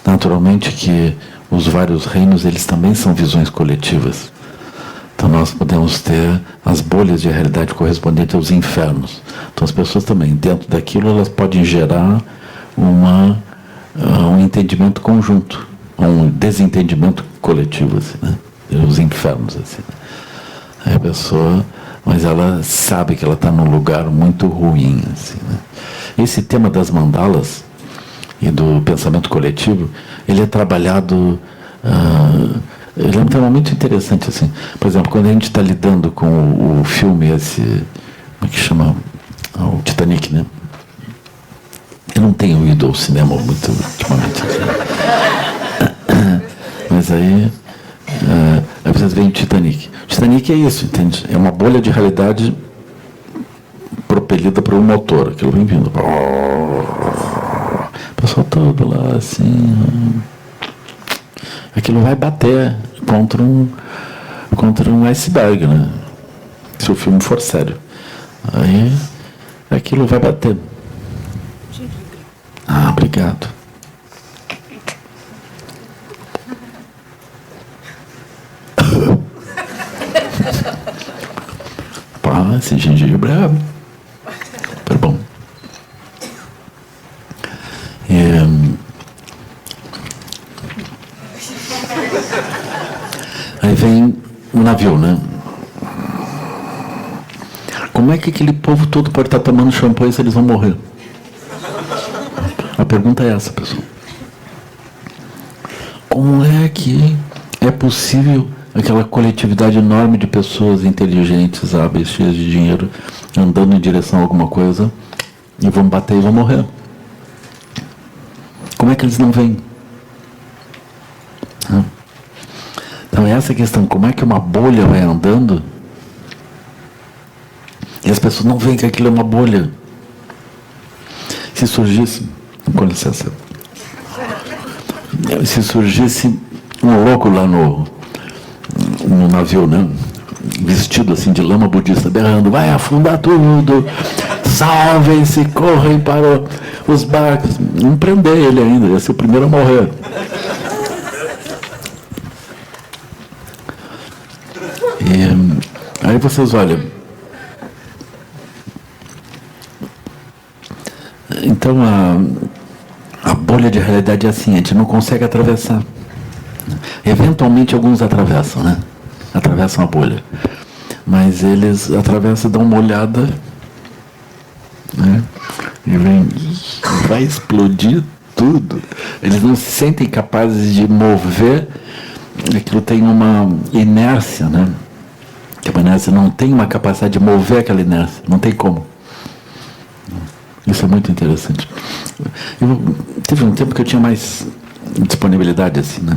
Naturalmente que os vários reinos, eles também são visões coletivas. Então nós podemos ter as bolhas de realidade correspondentes aos infernos. Então as pessoas também, dentro daquilo, elas podem gerar um entendimento conjunto, um desentendimento coletivo, assim, né? Os infernos, assim, né? Aí a pessoa, mas ela sabe que ela está num lugar muito ruim, assim, né? Esse tema das mandalas e do pensamento coletivo, ele é trabalhado, ele é um tema muito interessante, assim. Por exemplo, quando a gente está lidando com o filme esse, como é que chama? O Titanic, né? Eu não tenho ido ao cinema muito ultimamente, assim. Mas aí vocês veem o Titanic. O Titanic é isso, entende? É uma bolha de realidade propelida por um motor, aquilo vem vindo. O pessoal todo lá, assim, aquilo vai bater contra um iceberg, né? Se o filme for sério. Aí aquilo vai bater. Ah, obrigado. Pá, esse gengibre é super bom. Aí vem o navio, né? Como é que aquele povo todo pode estar tomando champanhe se eles vão morrer? A pergunta é essa, pessoal. Como é que é possível aquela coletividade enorme de pessoas inteligentes, hábeis, cheias de dinheiro, andando em direção a alguma coisa e vão bater e vão morrer? Como é que eles não veem? Então essa questão, como é que uma bolha vai andando e as pessoas não veem que aquilo é uma bolha? Se surgisse, com licença, se surgisse um louco lá no navio, né? Vestido assim de lama budista, berrando, vai afundar tudo, salvem-se, correm para os barcos. Não prender ele ainda, ia ser o primeiro a morrer. E aí vocês olham. Então a bolha de realidade é assim, a gente não consegue atravessar. Eventualmente alguns atravessam, né? Atravessam a bolha. mas eles atravessam, dão uma olhada, né? E vem, vai explodir tudo. Eles não se sentem capazes de mover, aquilo tem uma inércia, né? Que a inércia não tem uma capacidade de mover aquela inércia, não tem como. Isso é muito interessante. Teve um tempo que eu tinha mais disponibilidade, assim, né?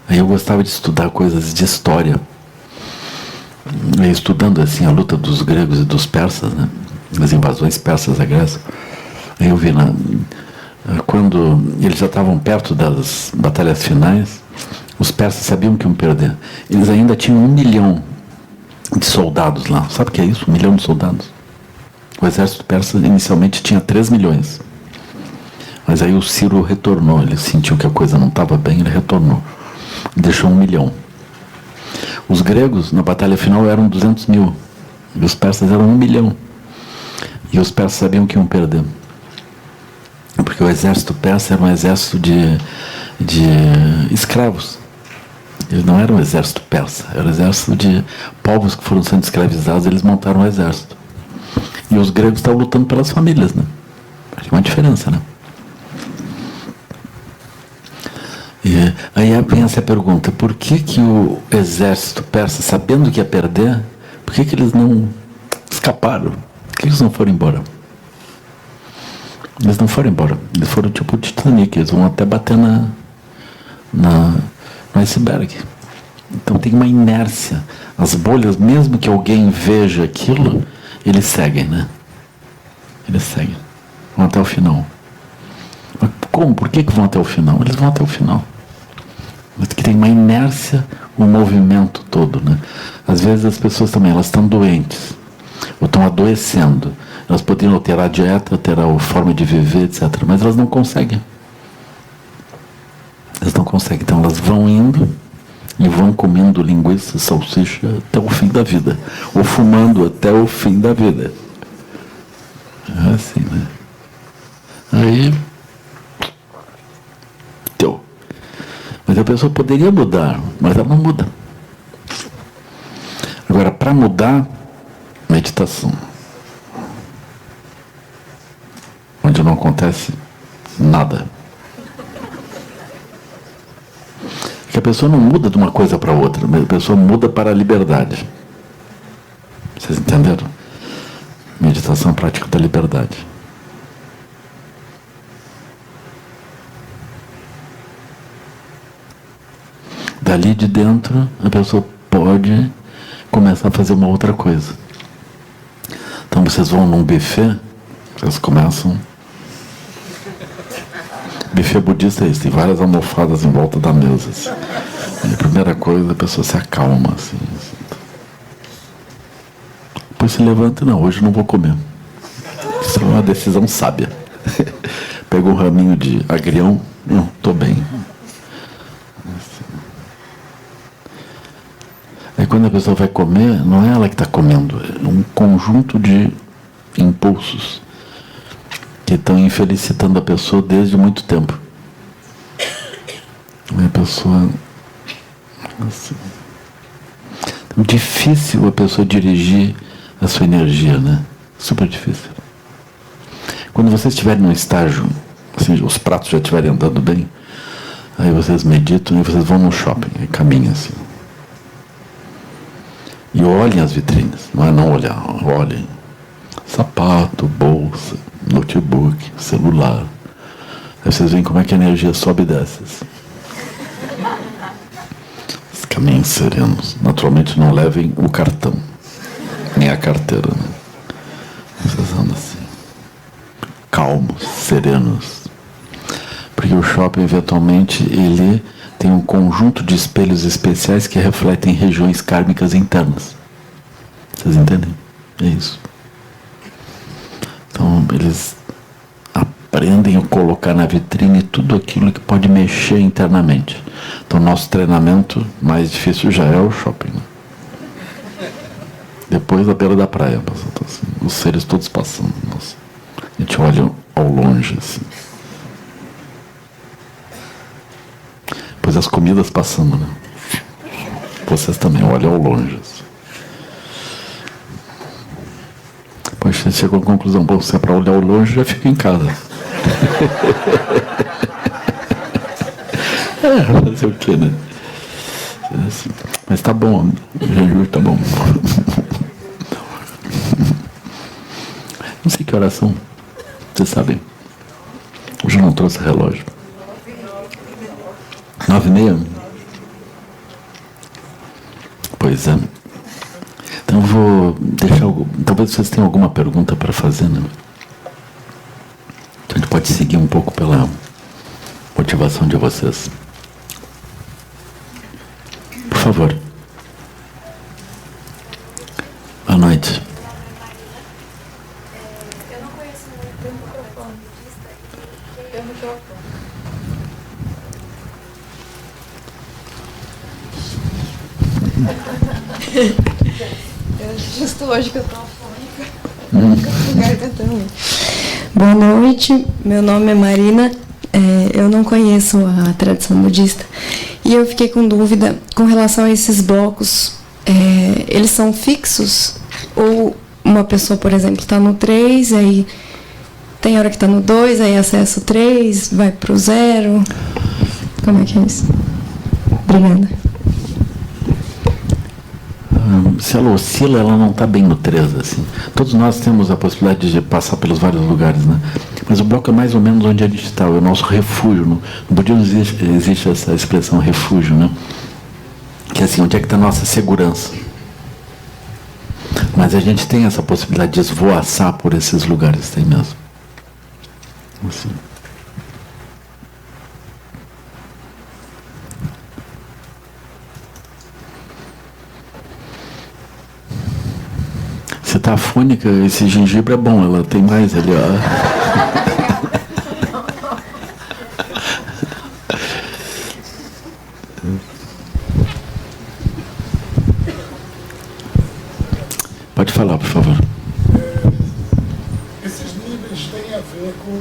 Aí eu gostava de estudar coisas de história. E estudando, assim, a luta dos gregos e dos persas, né? As invasões persas à Grécia. Aí eu vi, quando eles já estavam perto das batalhas finais, os persas sabiam que iam perder. Eles ainda tinham 1 milhão de soldados lá. Sabe o que é isso? 1 milhão de soldados. O exército persa inicialmente tinha 3 milhões. Mas aí o Ciro retornou. Ele sentiu que a coisa não estava bem, ele retornou. Deixou 1 milhão. Os gregos, na batalha final, eram 200 mil. E os persas eram 1 milhão. E os persas sabiam que iam perder. Porque o exército persa era um exército de escravos. Ele não era um exército persa, era um exército de povos que foram sendo escravizados, eles montaram um exército. E os gregos estavam lutando pelas famílias, né? Tinha uma diferença, né? E aí vem essa pergunta, por que o exército persa, sabendo que ia perder, por que eles não escaparam? Por que eles não foram embora? Eles não foram embora. Eles foram tipo o Titanic, eles vão até bater no iceberg. Então tem uma inércia. As bolhas, mesmo que alguém veja aquilo, eles seguem, né? Eles seguem. Vão até o final. Mas como? Por que vão até o final? Eles vão até o final. Porque tem uma inércia, um movimento todo, né? Às vezes as pessoas também, elas estão doentes, ou estão adoecendo. Elas poderiam alterar a dieta, alterar a forma de viver, etc. Mas elas não conseguem. Elas não conseguem. Então elas vão indo e vão comendo linguiça, salsicha até o fim da vida. Ou fumando até o fim da vida. É assim, né? Aí... Deu. Mas a pessoa poderia mudar, mas ela não muda. Agora, para mudar, meditação. Onde não acontece nada. Porque a pessoa não muda de uma coisa para outra, mas a pessoa muda para a liberdade. Vocês entenderam? Meditação, prática da liberdade. Dali de dentro, a pessoa pode começar a fazer uma outra coisa. Então vocês vão num buffet, vocês começam... Buffet budista é isso, tem várias almofadas em volta da mesa. Assim. E a primeira coisa, a pessoa se acalma. Assim. Depois se levanta e não, hoje não vou comer. Isso é uma decisão sábia. Pegou um raminho de agrião, não, estou bem. Aí quando a pessoa vai comer, não é ela que está comendo, é um conjunto de impulsos que estão infelicitando a pessoa desde muito tempo. E a pessoa... Assim, é difícil a pessoa dirigir a sua energia, né? Super difícil. Quando vocês estiverem num estágio, assim, os pratos já estiverem andando bem, aí vocês meditam e vocês vão no shopping, e caminham assim. E olhem as vitrines, não é não olhar, olhem. Sapato, bolsa, notebook, celular. Aí vocês veem como é que a energia sobe e desce. Os caminhos serenos. Naturalmente não levem o cartão, nem a carteira. Né? Vocês andam assim. Calmos, serenos. Porque o shopping, eventualmente, ele tem um conjunto de espelhos especiais que refletem regiões kármicas internas. Vocês entendem? É isso. Então, eles aprendem a colocar na vitrine tudo aquilo que pode mexer internamente. Então, nosso treinamento mais difícil já é o shopping. Né? Depois, a beira da praia. Assim, os seres todos passando. Nossa. A gente olha ao longe, assim. Depois as comidas passando, né? Vocês também olham ao longe. Assim. Depois você chegou à conclusão, bom, se é para olhar o longe, já fica em casa. Fazer o quê, né? Mas tá bom, jejum tá bom. Não sei que horas são, vocês sabem. Hoje eu não trouxe relógio. 9h30? Pois é. Então eu vou deixar. Talvez vocês tenham alguma pergunta para fazer, né? Então a gente pode seguir um pouco pela motivação de vocês. Por favor. Boa noite. Eu não conheço muito o microfone. Tem o microfone. Justo hoje que eu tô afônica. Boa noite, meu nome é Marina. Eu não conheço a tradição budista e eu fiquei com dúvida com relação a esses blocos. Eles são fixos? Ou uma pessoa, por exemplo, está no 3, aí tem hora que está no 2, aí acessa o 3, vai para o 0? Como é que é isso? Obrigada. Se ela oscila, ela não está bem no 3, assim. Todos nós temos a possibilidade de passar pelos vários lugares, né? Mas o bloco é mais ou menos onde a gente está, é o nosso refúgio. No budismo existe essa expressão refúgio, né? Que é assim, onde é que está a nossa segurança? Mas a gente tem essa possibilidade de esvoaçar por esses lugares, tem mesmo. Assim. Você está afônica, esse gengibre é bom, ela tem mais ali, ó. Pode falar, por favor. Esses níveis têm a ver com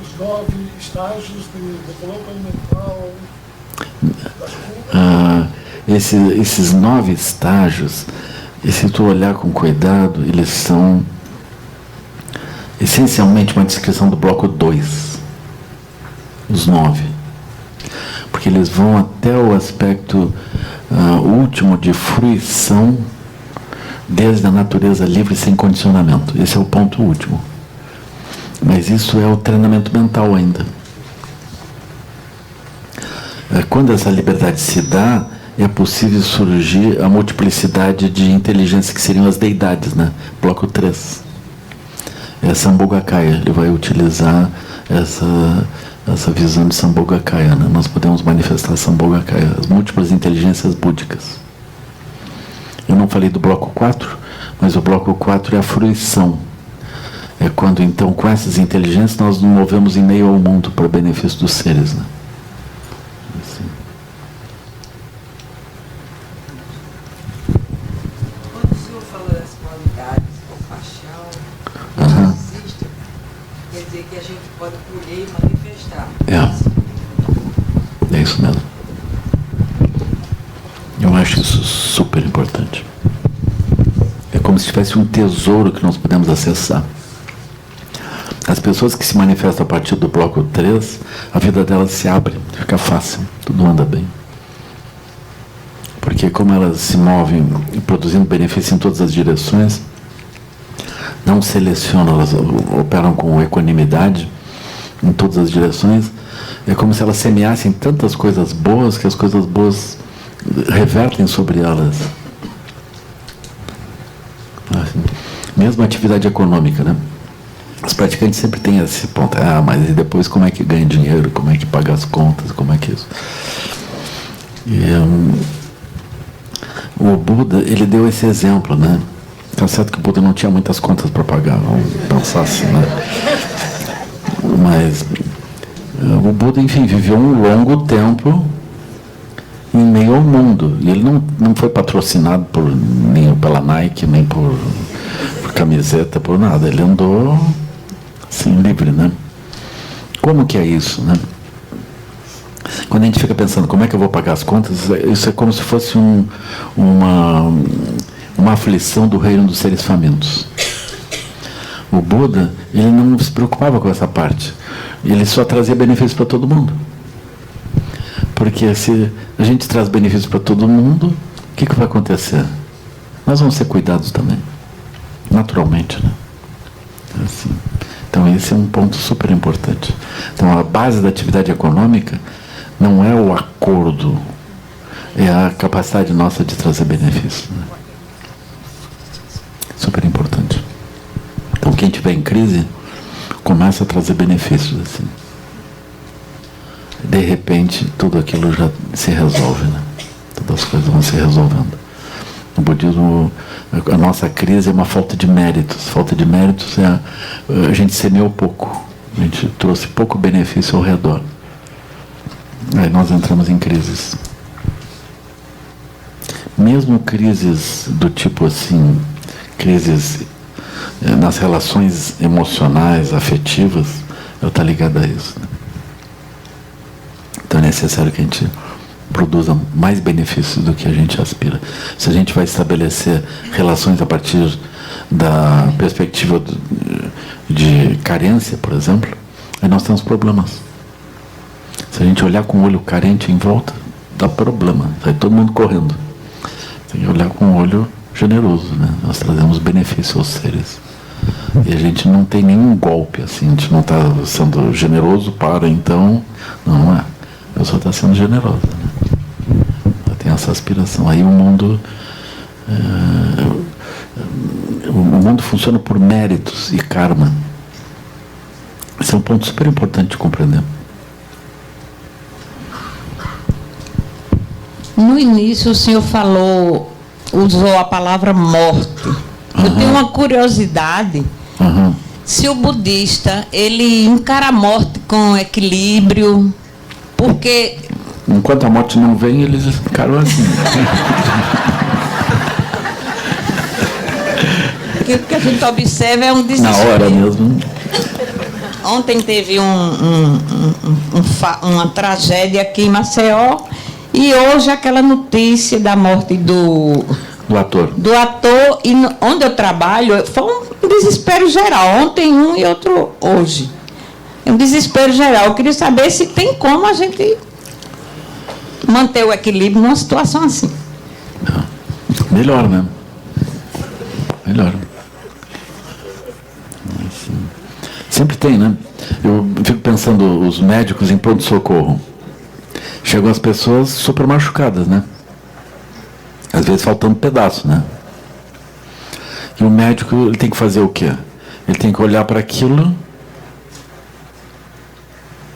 os 9 estágios de development mental. Esses 9 estágios, e se tu olhar com cuidado, eles são essencialmente uma descrição do bloco 2, os 9. Porque eles vão até o aspecto último de fruição desde a natureza livre sem condicionamento. Esse é o ponto último. Mas isso é o treinamento mental ainda. Quando essa liberdade se dá, é possível surgir a multiplicidade de inteligência, que seriam as deidades, né? Bloco 3. É Sambhogakaya, ele vai utilizar essa visão de Sambhogakaya, né? Nós podemos manifestar Sambhogakaya, as múltiplas inteligências búdicas. Eu não falei do bloco 4, mas o bloco 4 é a fruição. É quando, então, com essas inteligências, nós nos movemos em meio ao mundo para benefício dos seres, né? Assim. Quando o senhor fala das qualidades, compaixão, existe, quer dizer que a gente pode colher e manifestar. É isso mesmo. Eu acho isso super importante. É como se tivesse um tesouro que nós podemos acessar. As pessoas que se manifestam a partir do bloco 3, a vida delas se abre, fica fácil, tudo anda bem. Porque como elas se movem produzindo benefício em todas as direções, não selecionam, elas operam com equanimidade em todas as direções, é como se elas semeassem tantas coisas boas que as coisas boas revertem sobre elas. Assim, mesmo a atividade econômica, né? Os praticantes sempre têm esse ponto. Mas e depois como é que ganha dinheiro? Como é que paga as contas? Como é que isso? O Buda, ele deu esse exemplo, né? Tá certo que o Buda não tinha muitas contas para pagar, vamos pensar assim, né? Mas o Buda, enfim, viveu um longo tempo em meio ao mundo. E ele não foi patrocinado nem pela Nike, nem por camiseta, por nada. Ele andou assim, livre, né? Como que é isso, né? Quando a gente fica pensando como é que eu vou pagar as contas, isso é como se fosse uma aflição do reino dos seres famintos. O Buda, ele não se preocupava com essa parte. Ele só trazia benefícios para todo mundo. Porque se a gente traz benefícios para todo mundo, o que vai acontecer? Nós vamos ser cuidados também. Naturalmente, né? Assim. Então esse é um ponto super importante. Então a base da atividade econômica não é o acordo, é a capacidade nossa de trazer benefícios, né? Super importante. Então quem estiver em crise começa a trazer benefícios assim. De repente tudo aquilo já se resolve, né? Todas as coisas vão se resolvendo. No budismo, a nossa crise é uma falta de méritos. Falta de méritos é a gente semeou pouco. A gente trouxe pouco benefício ao redor. Aí nós entramos em crises. Mesmo crises do tipo assim, crises nas relações emocionais, afetivas, ela está ligada a isso, né? Então é necessário que a gente produza mais benefícios do que a gente aspira. Se a gente vai estabelecer relações a partir da perspectiva de carência, por exemplo, aí nós temos problemas. Se a gente olhar com o olho carente em volta, dá problema, sai todo mundo correndo. Tem que olhar com o olho generoso, né? Nós trazemos benefício aos seres. E a gente não tem nenhum golpe, assim, a gente não está sendo generoso para, então, não é. Eu só estou sendo generosa, né? Eu tenho essa aspiração. Aí o mundo funciona por méritos e karma. Esse é um ponto super importante de compreender. No início o senhor usou a palavra morte. Eu tenho uma curiosidade. Se o budista, ele encara a morte com equilíbrio, porque... Enquanto a morte não vem, eles encaram assim. O que a gente observa é um desespero. Na hora mesmo. Ontem teve uma tragédia aqui em Maceió, e hoje aquela notícia da morte do ator. E onde eu trabalho, foi um desespero geral. Ontem um e outro hoje. É um desespero geral. Eu queria saber se tem como a gente manter o equilíbrio numa situação assim. Melhor, né? Melhor. Sempre tem, né? Eu fico pensando, os médicos em pronto-socorro. Chegam as pessoas super machucadas, né? Às vezes faltando pedaço, né? E o médico, ele tem que fazer o quê? Ele tem que olhar para aquilo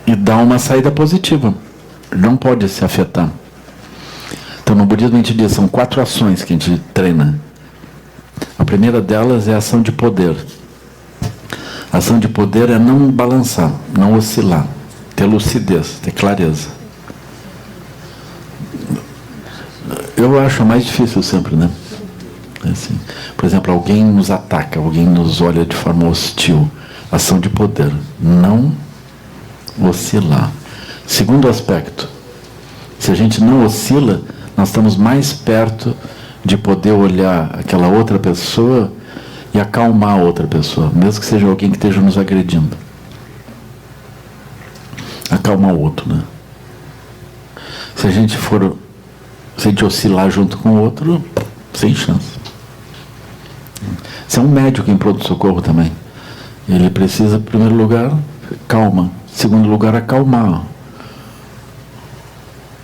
e dar uma saída positiva. Ele não pode se afetar. Então, no budismo a gente diz, são 4 ações que a gente treina. A primeira delas é a ação de poder. A ação de poder é não balançar, não oscilar, ter lucidez, ter clareza. Eu acho mais difícil sempre, né? Assim, por exemplo, alguém nos ataca, alguém nos olha de forma hostil. Ação de poder, não oscilar. Segundo aspecto, se a gente não oscila, nós estamos mais perto de poder olhar aquela outra pessoa e acalmar a outra pessoa, mesmo que seja alguém que esteja nos agredindo. Acalmar o outro, né? Se a gente oscilar junto com o outro, sem chance. Se é um médico em pronto-socorro também, ele precisa, em primeiro lugar, calma. Em segundo lugar, acalmar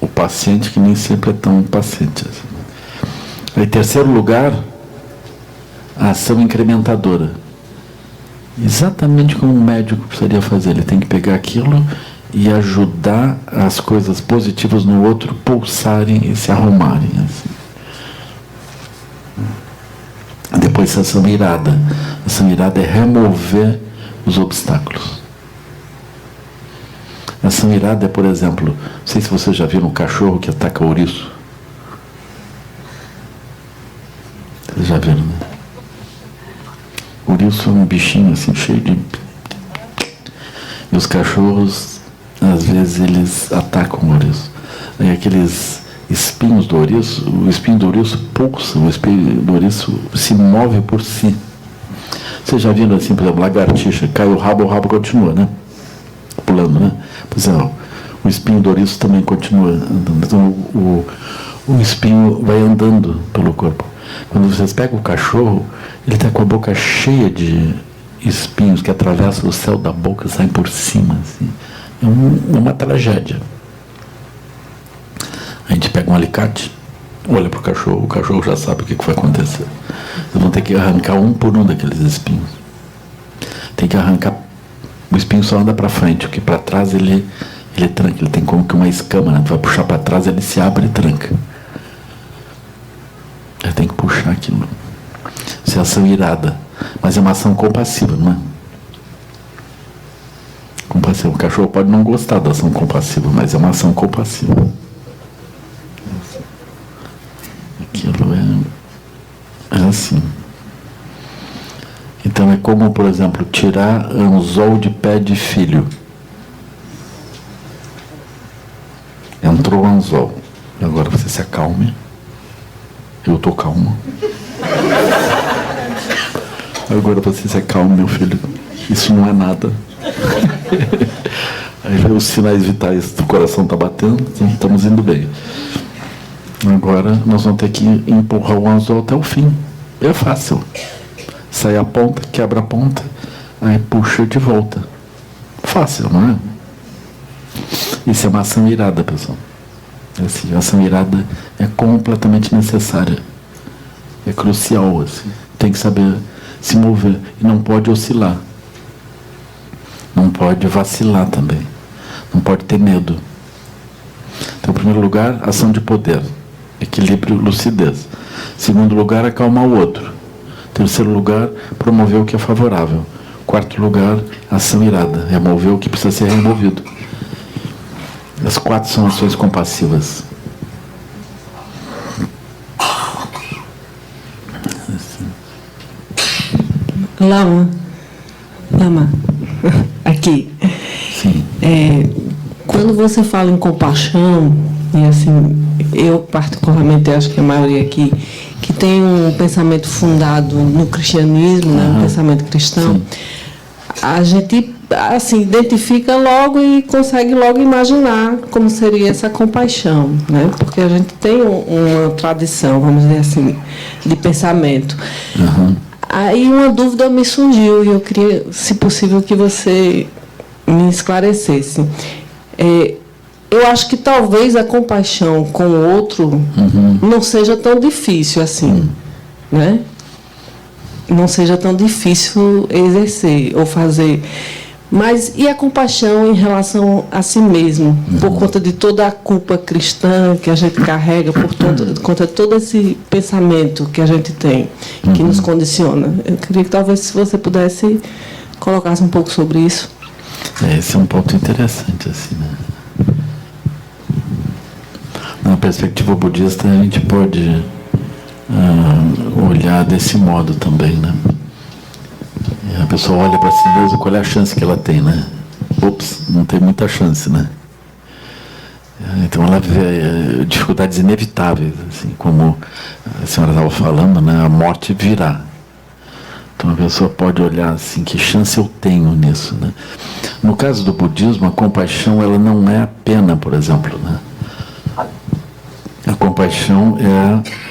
o paciente, que nem sempre é tão paciente. Em terceiro lugar, a ação incrementadora. Exatamente como um médico precisaria fazer. Ele tem que pegar aquilo e ajudar as coisas positivas no outro pulsarem e se arrumarem. Assim. Depois, a ação irada. A ação irada é remover os obstáculos. A ação irada é, por exemplo, não sei se vocês já viram um cachorro que ataca o ouriço. Vocês já viram, né? O ouriço é um bichinho assim, cheio de... E os cachorros, às vezes, eles atacam o ouriço. Aí aqueles espinhos do ouriço, o espinho do ouriço pulsa, o espinho do ouriço se move por si. Vocês já viram assim, por exemplo, lagartixa, cai o rabo continua, né? Pulando, né? Pois é, o espinho do ouriço também continua andando. Então, o espinho vai andando pelo corpo. Quando vocês pegam o cachorro, ele está com a boca cheia de espinhos que atravessam o céu da boca e saem por cima. Assim. É uma tragédia. A gente pega um alicate, olha para o cachorro já sabe o que vai acontecer. Vocês vão ter que arrancar um por um daqueles espinhos. Tem que arrancar. O espinho só anda para frente, porque para trás ele tranca, ele tem como que uma escama, né? Tu vai puxar para trás, ele se abre e tranca. Ele tem que puxar aquilo. Isso é ação irada, mas é uma ação compassiva, não é? Compassiva. O cachorro pode não gostar da ação compassiva, mas é uma ação compassiva. Aquilo é assim. Então é como, por exemplo, tirar anzol de pé de filho. Entrou o anzol. Agora você se acalme. Eu estou calmo. Agora você se acalme, meu filho. Isso não é nada. Aí os sinais vitais do coração estão batendo, então estamos indo bem. Agora nós vamos ter que empurrar o anzol até o fim. É fácil. Sai a ponta, quebra a ponta, aí puxa de volta. Fácil, não é? Isso é uma ação irada, pessoal. Assim, a ação irada é completamente necessária. É crucial, assim. Tem que saber se mover. E não pode oscilar. Não pode vacilar também. Não pode ter medo. Então, em primeiro lugar, ação de poder. Equilíbrio, lucidez. Em segundo lugar, acalmar o outro. Em terceiro lugar, promover o que é favorável. Em quarto lugar, ação irada. Remover o que precisa ser removido. As 4 são ações compassivas. Lama, aqui. Sim. Quando você fala em compaixão, e assim, eu particularmente acho que a maioria aqui, que tem um pensamento fundado no cristianismo, né, um pensamento cristão, sim, a gente assim, identifica logo e consegue logo imaginar como seria essa compaixão, né? Porque a gente tem uma tradição, vamos dizer assim, de pensamento. Aí uma dúvida me surgiu e eu queria, se possível, que você me esclarecesse. Eu acho que talvez a compaixão com o outro não seja tão difícil assim, né? Não seja tão difícil exercer ou fazer. Mas e a compaixão em relação a si mesmo, por conta de toda a culpa cristã que a gente carrega, por conta de todo esse pensamento que a gente tem, que nos condiciona? Eu queria que talvez se você pudesse colocasse um pouco sobre isso. Esse é um ponto interessante, assim, né? Na perspectiva budista, a gente pode olhar desse modo também, né? A pessoa olha para si mesma, qual é a chance que ela tem, né? Ops, não tem muita chance, né? Então ela vê dificuldades inevitáveis, assim, como a senhora estava falando, né? A morte virá. Então a pessoa pode olhar assim, que chance eu tenho nisso, né? No caso do budismo, a compaixão ela não é a pena, por exemplo, né? A compaixão é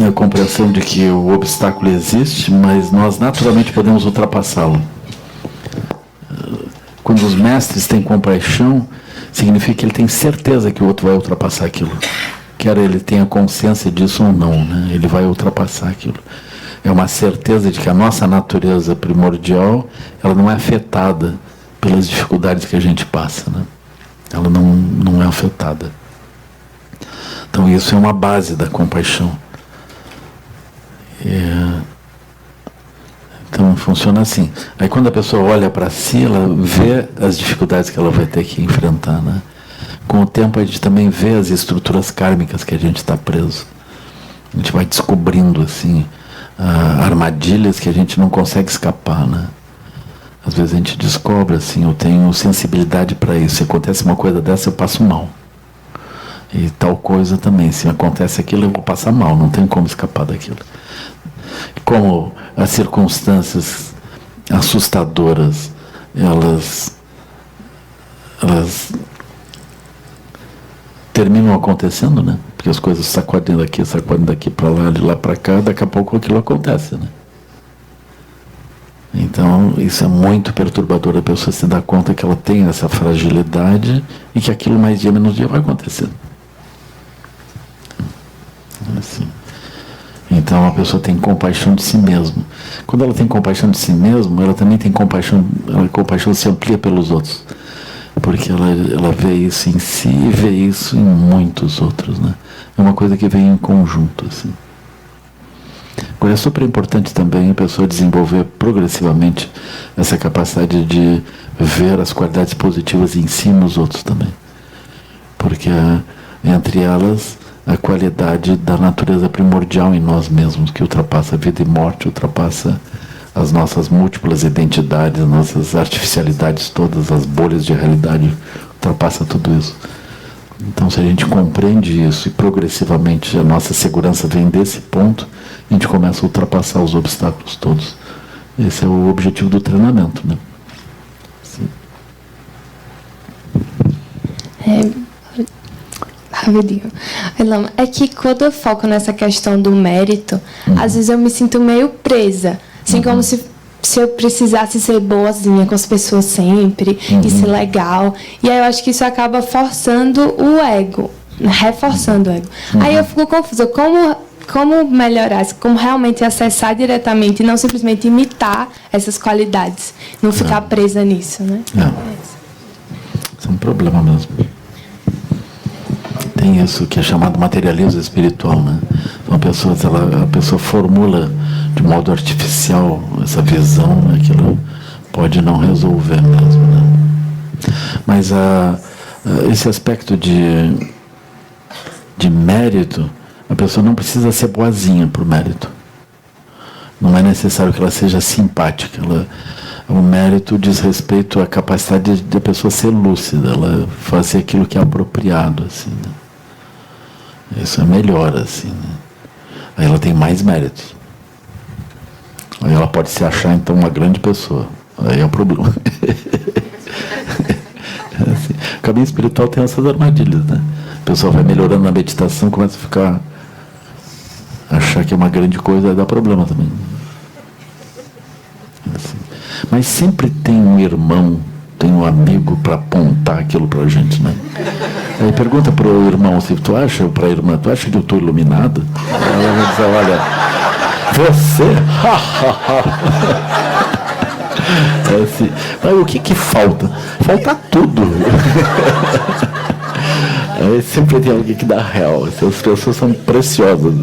a compreensão de que o obstáculo existe, mas nós naturalmente podemos ultrapassá-lo. Quando os mestres têm compaixão, significa que ele tem certeza que o outro vai ultrapassar aquilo. Quer ele tenha consciência disso ou não, né? Ele vai ultrapassar aquilo. É uma certeza de que a nossa natureza primordial, ela não é afetada pelas dificuldades que a gente passa, né? Ela não é afetada. Então isso é uma base da compaixão. Então funciona assim. Aí quando a pessoa olha para si, ela vê as dificuldades que ela vai ter que enfrentar, né? Com o tempo a gente também vê as estruturas kármicas que a gente está preso. A gente vai descobrindo assim armadilhas que a gente não consegue escapar, né? Às vezes a gente descobre assim, eu tenho sensibilidade para isso. Se acontece uma coisa dessa, eu passo mal. E tal coisa também. Se acontece aquilo, eu vou passar mal. Não tem como escapar daquilo. Como as circunstâncias assustadoras, elas terminam acontecendo, né? Porque as coisas sacodem daqui para lá, de lá para cá, daqui a pouco aquilo acontece, né? Então, isso é muito perturbador, a pessoa se dá conta que ela tem essa fragilidade e que aquilo mais dia menos dia vai acontecer. Assim. Então, a pessoa tem compaixão de si mesma. Quando ela tem compaixão de si mesma, ela também tem compaixão, a compaixão se amplia pelos outros. Porque ela vê isso em si e vê isso em muitos outros, né? É uma coisa que vem em conjunto, assim. Agora, é super importante também a pessoa desenvolver progressivamente essa capacidade de ver as qualidades positivas em si e nos outros também. Porque, entre elas, a qualidade da natureza primordial em nós mesmos, que ultrapassa vida e morte, ultrapassa as nossas múltiplas identidades, as nossas artificialidades todas, as bolhas de realidade, ultrapassa tudo isso. Então, se a gente compreende isso e progressivamente a nossa segurança vem desse ponto, a gente começa a ultrapassar os obstáculos todos. Esse é o objetivo do treinamento, né? Sim. Rapidinho. É que quando eu foco nessa questão do mérito, às vezes eu me sinto meio presa. Assim, como se eu precisasse ser boazinha com as pessoas sempre, e ser legal. E aí eu acho que isso acaba forçando o ego, reforçando o ego. Aí eu fico confusa. Como melhorar isso? Como realmente acessar diretamente e não simplesmente imitar essas qualidades? Não ficar presa nisso, né? Isso é um problema mesmo. Tem isso que é chamado materialismo espiritual, né? Então a pessoa formula de modo artificial essa visão, aquilo pode não resolver mesmo, né? Mas esse aspecto de mérito, a pessoa não precisa ser boazinha para o mérito. Não é necessário que ela seja simpática. O mérito diz respeito à capacidade de a pessoa ser lúcida, ela fazer aquilo que é apropriado, assim, né? Isso é melhor, assim, né? Aí ela tem mais méritos. Aí ela pode se achar, então, uma grande pessoa. Aí é o problema. Assim, o caminho espiritual tem essas armadilhas, né? A pessoa vai melhorando na meditação, começa a achar que é uma grande coisa, aí dá problema também. Assim. Mas sempre tem um irmão, tem um amigo para apontar aquilo para a gente, né? Aí pergunta para o irmão, se tu acha, para a irmã, tu acha que eu estou iluminado? Ela vai dizer, olha, você? É assim, mas o que falta? Falta tudo. Aí sempre tem alguém que dá real. Essas pessoas são preciosas.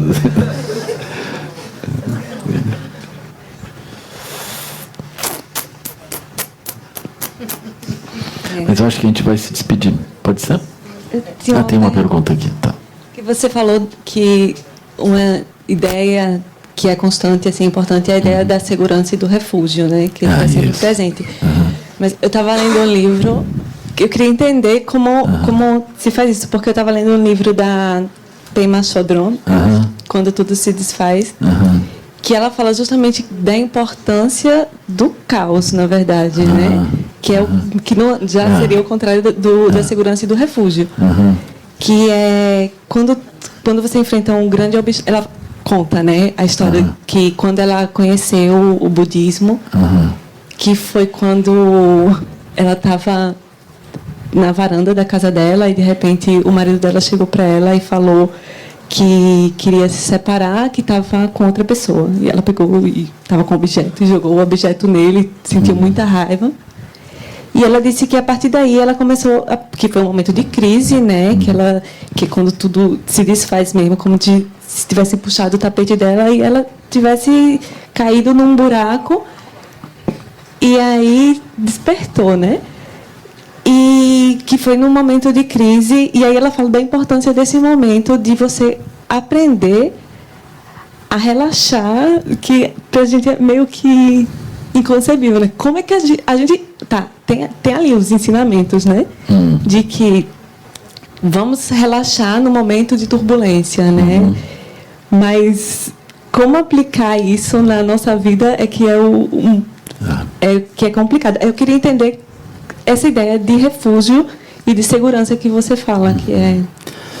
Mas eu acho que a gente vai se despedir. Pode ser? Tem uma pergunta aqui. Tá. Que você falou que uma ideia que é constante, assim, importante, é a ideia da segurança e do refúgio, né? Que está sempre presente. Mas eu estava lendo um livro, que eu queria entender como se faz isso, porque eu estava lendo um livro da Pema Chodron, Quando Tudo Se Desfaz, que ela fala justamente da importância do caos, na verdade, né? Que é que não, já seria o contrário da segurança e do refúgio. Que é quando você enfrenta um grande obstáculo. Ela conta, né, a história que quando ela conheceu o budismo, que foi quando ela estava na varanda da casa dela e de repente o marido dela chegou para ela e falou que queria se separar, que estava com outra pessoa. E ela pegou e estava com o objeto e jogou o objeto nele, sentiu muita raiva. E ela disse que a partir daí ela começou, que foi um momento de crise, né? Que quando tudo se desfaz mesmo, como se tivesse puxado o tapete dela e ela tivesse caído num buraco e aí despertou, né? E que foi num momento de crise, e aí ela fala da importância desse momento de você aprender a relaxar, que pra gente é meio que inconcebível, né? Como é que a gente tem ali os ensinamentos, né? De que vamos relaxar no momento de turbulência, né? Mas como aplicar isso na nossa vida é que que é complicado. Eu queria entender essa ideia de refúgio e de segurança que você fala, que é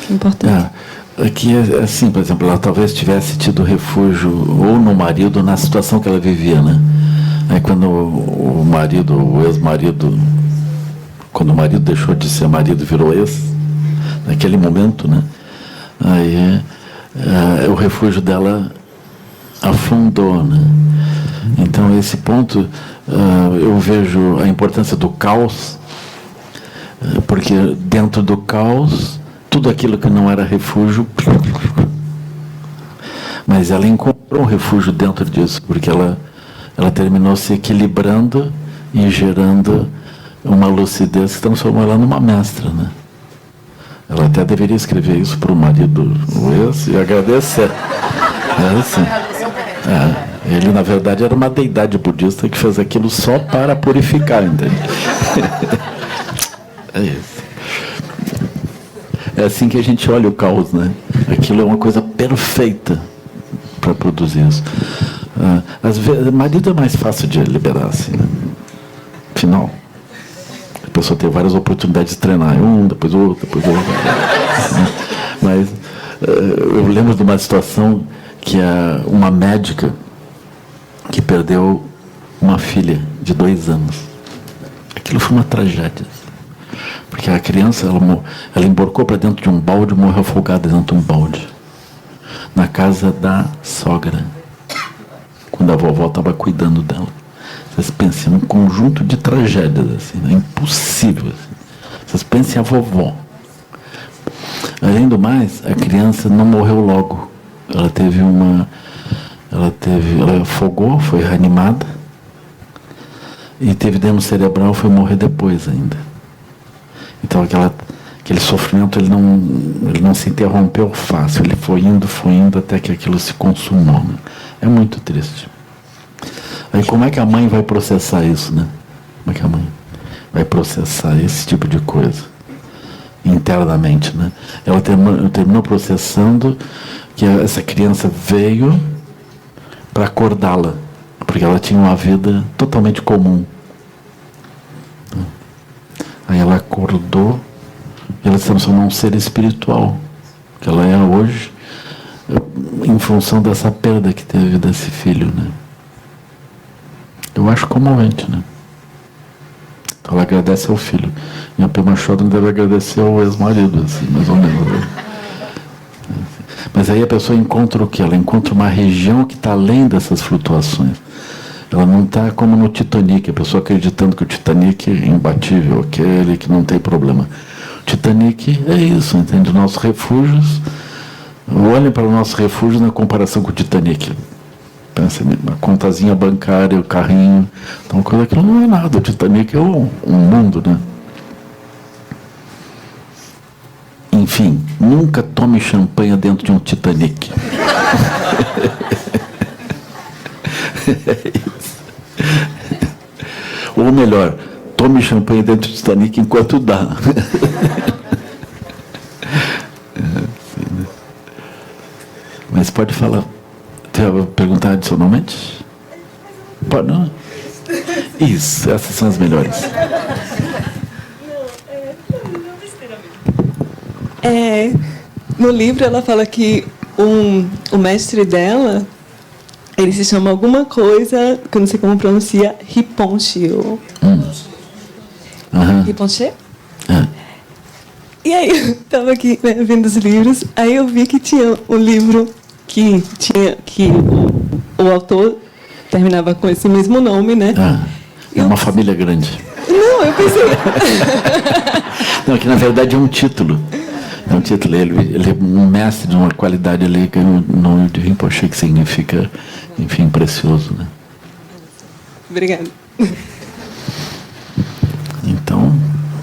importante. Aqui é assim, por exemplo, ela talvez tivesse tido refúgio ou no marido, ou na situação que ela vivia, né? Aí quando o marido, o ex-marido, quando o marido deixou de ser marido e virou ex, naquele momento, né? Aí o refúgio dela afundou, né? Então, esse ponto, eu vejo a importância do caos, porque dentro do caos, tudo aquilo que não era refúgio, mas ela encontrou um refúgio dentro disso, porque ela terminou se equilibrando e gerando uma lucidez que transformou ela numa mestra, né? Ela até deveria escrever isso para o marido, o ex, e agradecer. Assim. Ele, na verdade, era uma deidade budista que fez aquilo só para purificar, entende? É isso. É assim que a gente olha o caos, né? Aquilo é uma coisa perfeita para produzir isso. Às vezes, marido é mais fácil de liberar, assim, né? Afinal, a pessoa tem várias oportunidades de treinar. Depois outro, depois outro. Mas eu lembro de uma situação que é uma médica que perdeu uma filha de 2 anos. Aquilo foi uma tragédia. Porque a criança, ela emborcou para dentro de um balde e morreu afogada dentro de um balde. Na casa da sogra. Quando a vovó estava cuidando dela. Vocês pensem, um conjunto de tragédias, assim, né? Impossível. Assim. Vocês pensem a vovó. Além do mais, a criança não morreu logo. Ela afogou, foi reanimada. E teve dano cerebral, foi morrer depois ainda. Então aquele sofrimento ele não se interrompeu fácil, ele foi indo até que aquilo se consumou, né? É muito triste. Aí como é que a mãe vai processar isso, né? Como é que a mãe vai processar esse tipo de coisa internamente, né? Ela terminou processando que essa criança veio para acordá-la, porque ela tinha uma vida totalmente comum. Aí ela acordou e ela se transformou num ser espiritual, que ela é hoje, em função dessa perda que teve desse filho, né? Eu acho comovente, né? Então ela agradece ao filho. E a Pema Chodron deve agradecer ao ex-marido, assim, mais ou menos. Mas aí a pessoa encontra o quê? Ela encontra uma região que está além dessas flutuações. Ela não está como no Titanic, a pessoa acreditando que o Titanic é imbatível, aquele que não tem problema. O Titanic é isso, entende? Nossos refúgios, olhem para o nosso refúgio na comparação com o Titanic. Pensa, a contazinha bancária, o carrinho, então coisa que não é nada. O Titanic é um mundo, né? Enfim, nunca tome champanhe dentro de um Titanic. Ou melhor, tome champanhe dentro do Titanic enquanto dá. Mas pode falar. Você vai perguntar adicionalmente? Pode, não? Isso, essas são as melhores. No livro ela fala que o mestre dela, ele se chama alguma coisa, que eu não sei como pronuncia, Rinpoche. Rinpoche? E aí eu estava aqui vendo os livros, aí eu vi que tinha um livro que o autor terminava com esse mesmo nome, né? É uma família grande. Não, eu pensei... Não, que na verdade é um título. É um título. Ele é um mestre de uma qualidade ali, que é o nome de Rinpoche, que significa, enfim, precioso, né? Obrigada. Então,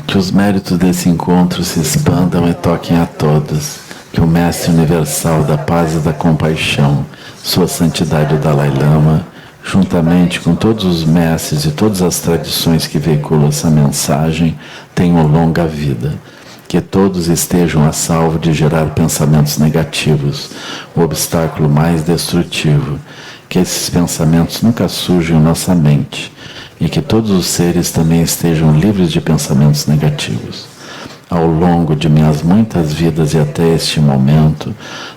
que os méritos desse encontro se expandam e toquem a todos. Que o Mestre Universal da Paz e da Compaixão, Sua Santidade o Dalai Lama, juntamente com todos os mestres e todas as tradições que veiculam essa mensagem, tenham longa vida. que todos estejam a salvo de gerar pensamentos negativos, o obstáculo mais destrutivo, que esses pensamentos nunca surjam em nossa mente e que todos os seres também estejam livres de pensamentos negativos. Ao longo de minhas muitas vidas e até este momento,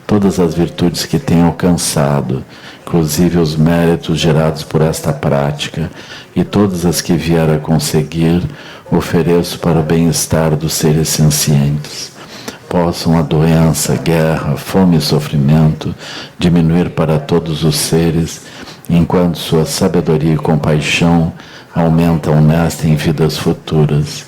todas as virtudes que tenho alcançado, inclusive os méritos gerados por esta prática e todas as que vier a conseguir, ofereço para o bem-estar dos seres sencientes. Possam a doença, guerra, fome e sofrimento diminuir para todos os seres, enquanto sua sabedoria e compaixão aumentam nesta e em vidas futuras.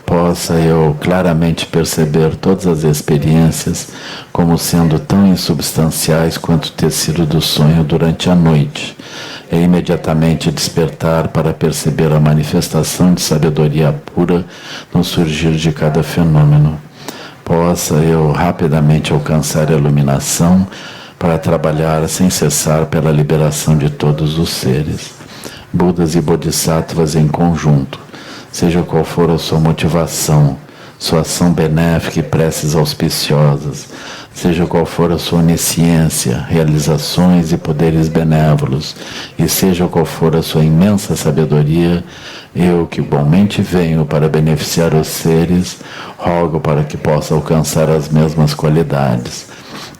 Possa eu claramente perceber todas as experiências como sendo tão insubstanciais quanto o tecido do sonho durante a noite, e imediatamente despertar para perceber a manifestação de sabedoria pura no surgir de cada fenômeno. Possa eu rapidamente alcançar a iluminação para trabalhar sem cessar pela liberação de todos os seres. Budas e Bodhisattvas em conjunto, seja qual for a sua motivação, sua ação benéfica e preces auspiciosas, seja qual for a sua onisciência, realizações e poderes benévolos, e seja qual for a sua imensa sabedoria, eu que igualmente venho para beneficiar os seres, rogo para que possa alcançar as mesmas qualidades.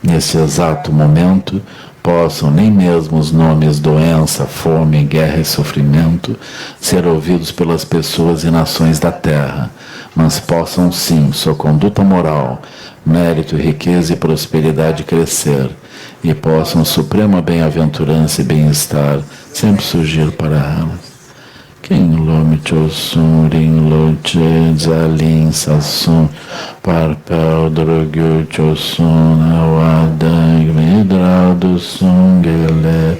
Nesse exato momento, possam nem mesmo os nomes doença, fome, guerra e sofrimento ser ouvidos pelas pessoas e nações da terra, mas possam sim sua conduta moral, mérito, riqueza e prosperidade crescer, e possam suprema bem-aventurança e bem-estar sempre surgir para elas. Quem lome chosun ring lo che zalin sasun parpel drogyo chosun awadang midrado sungele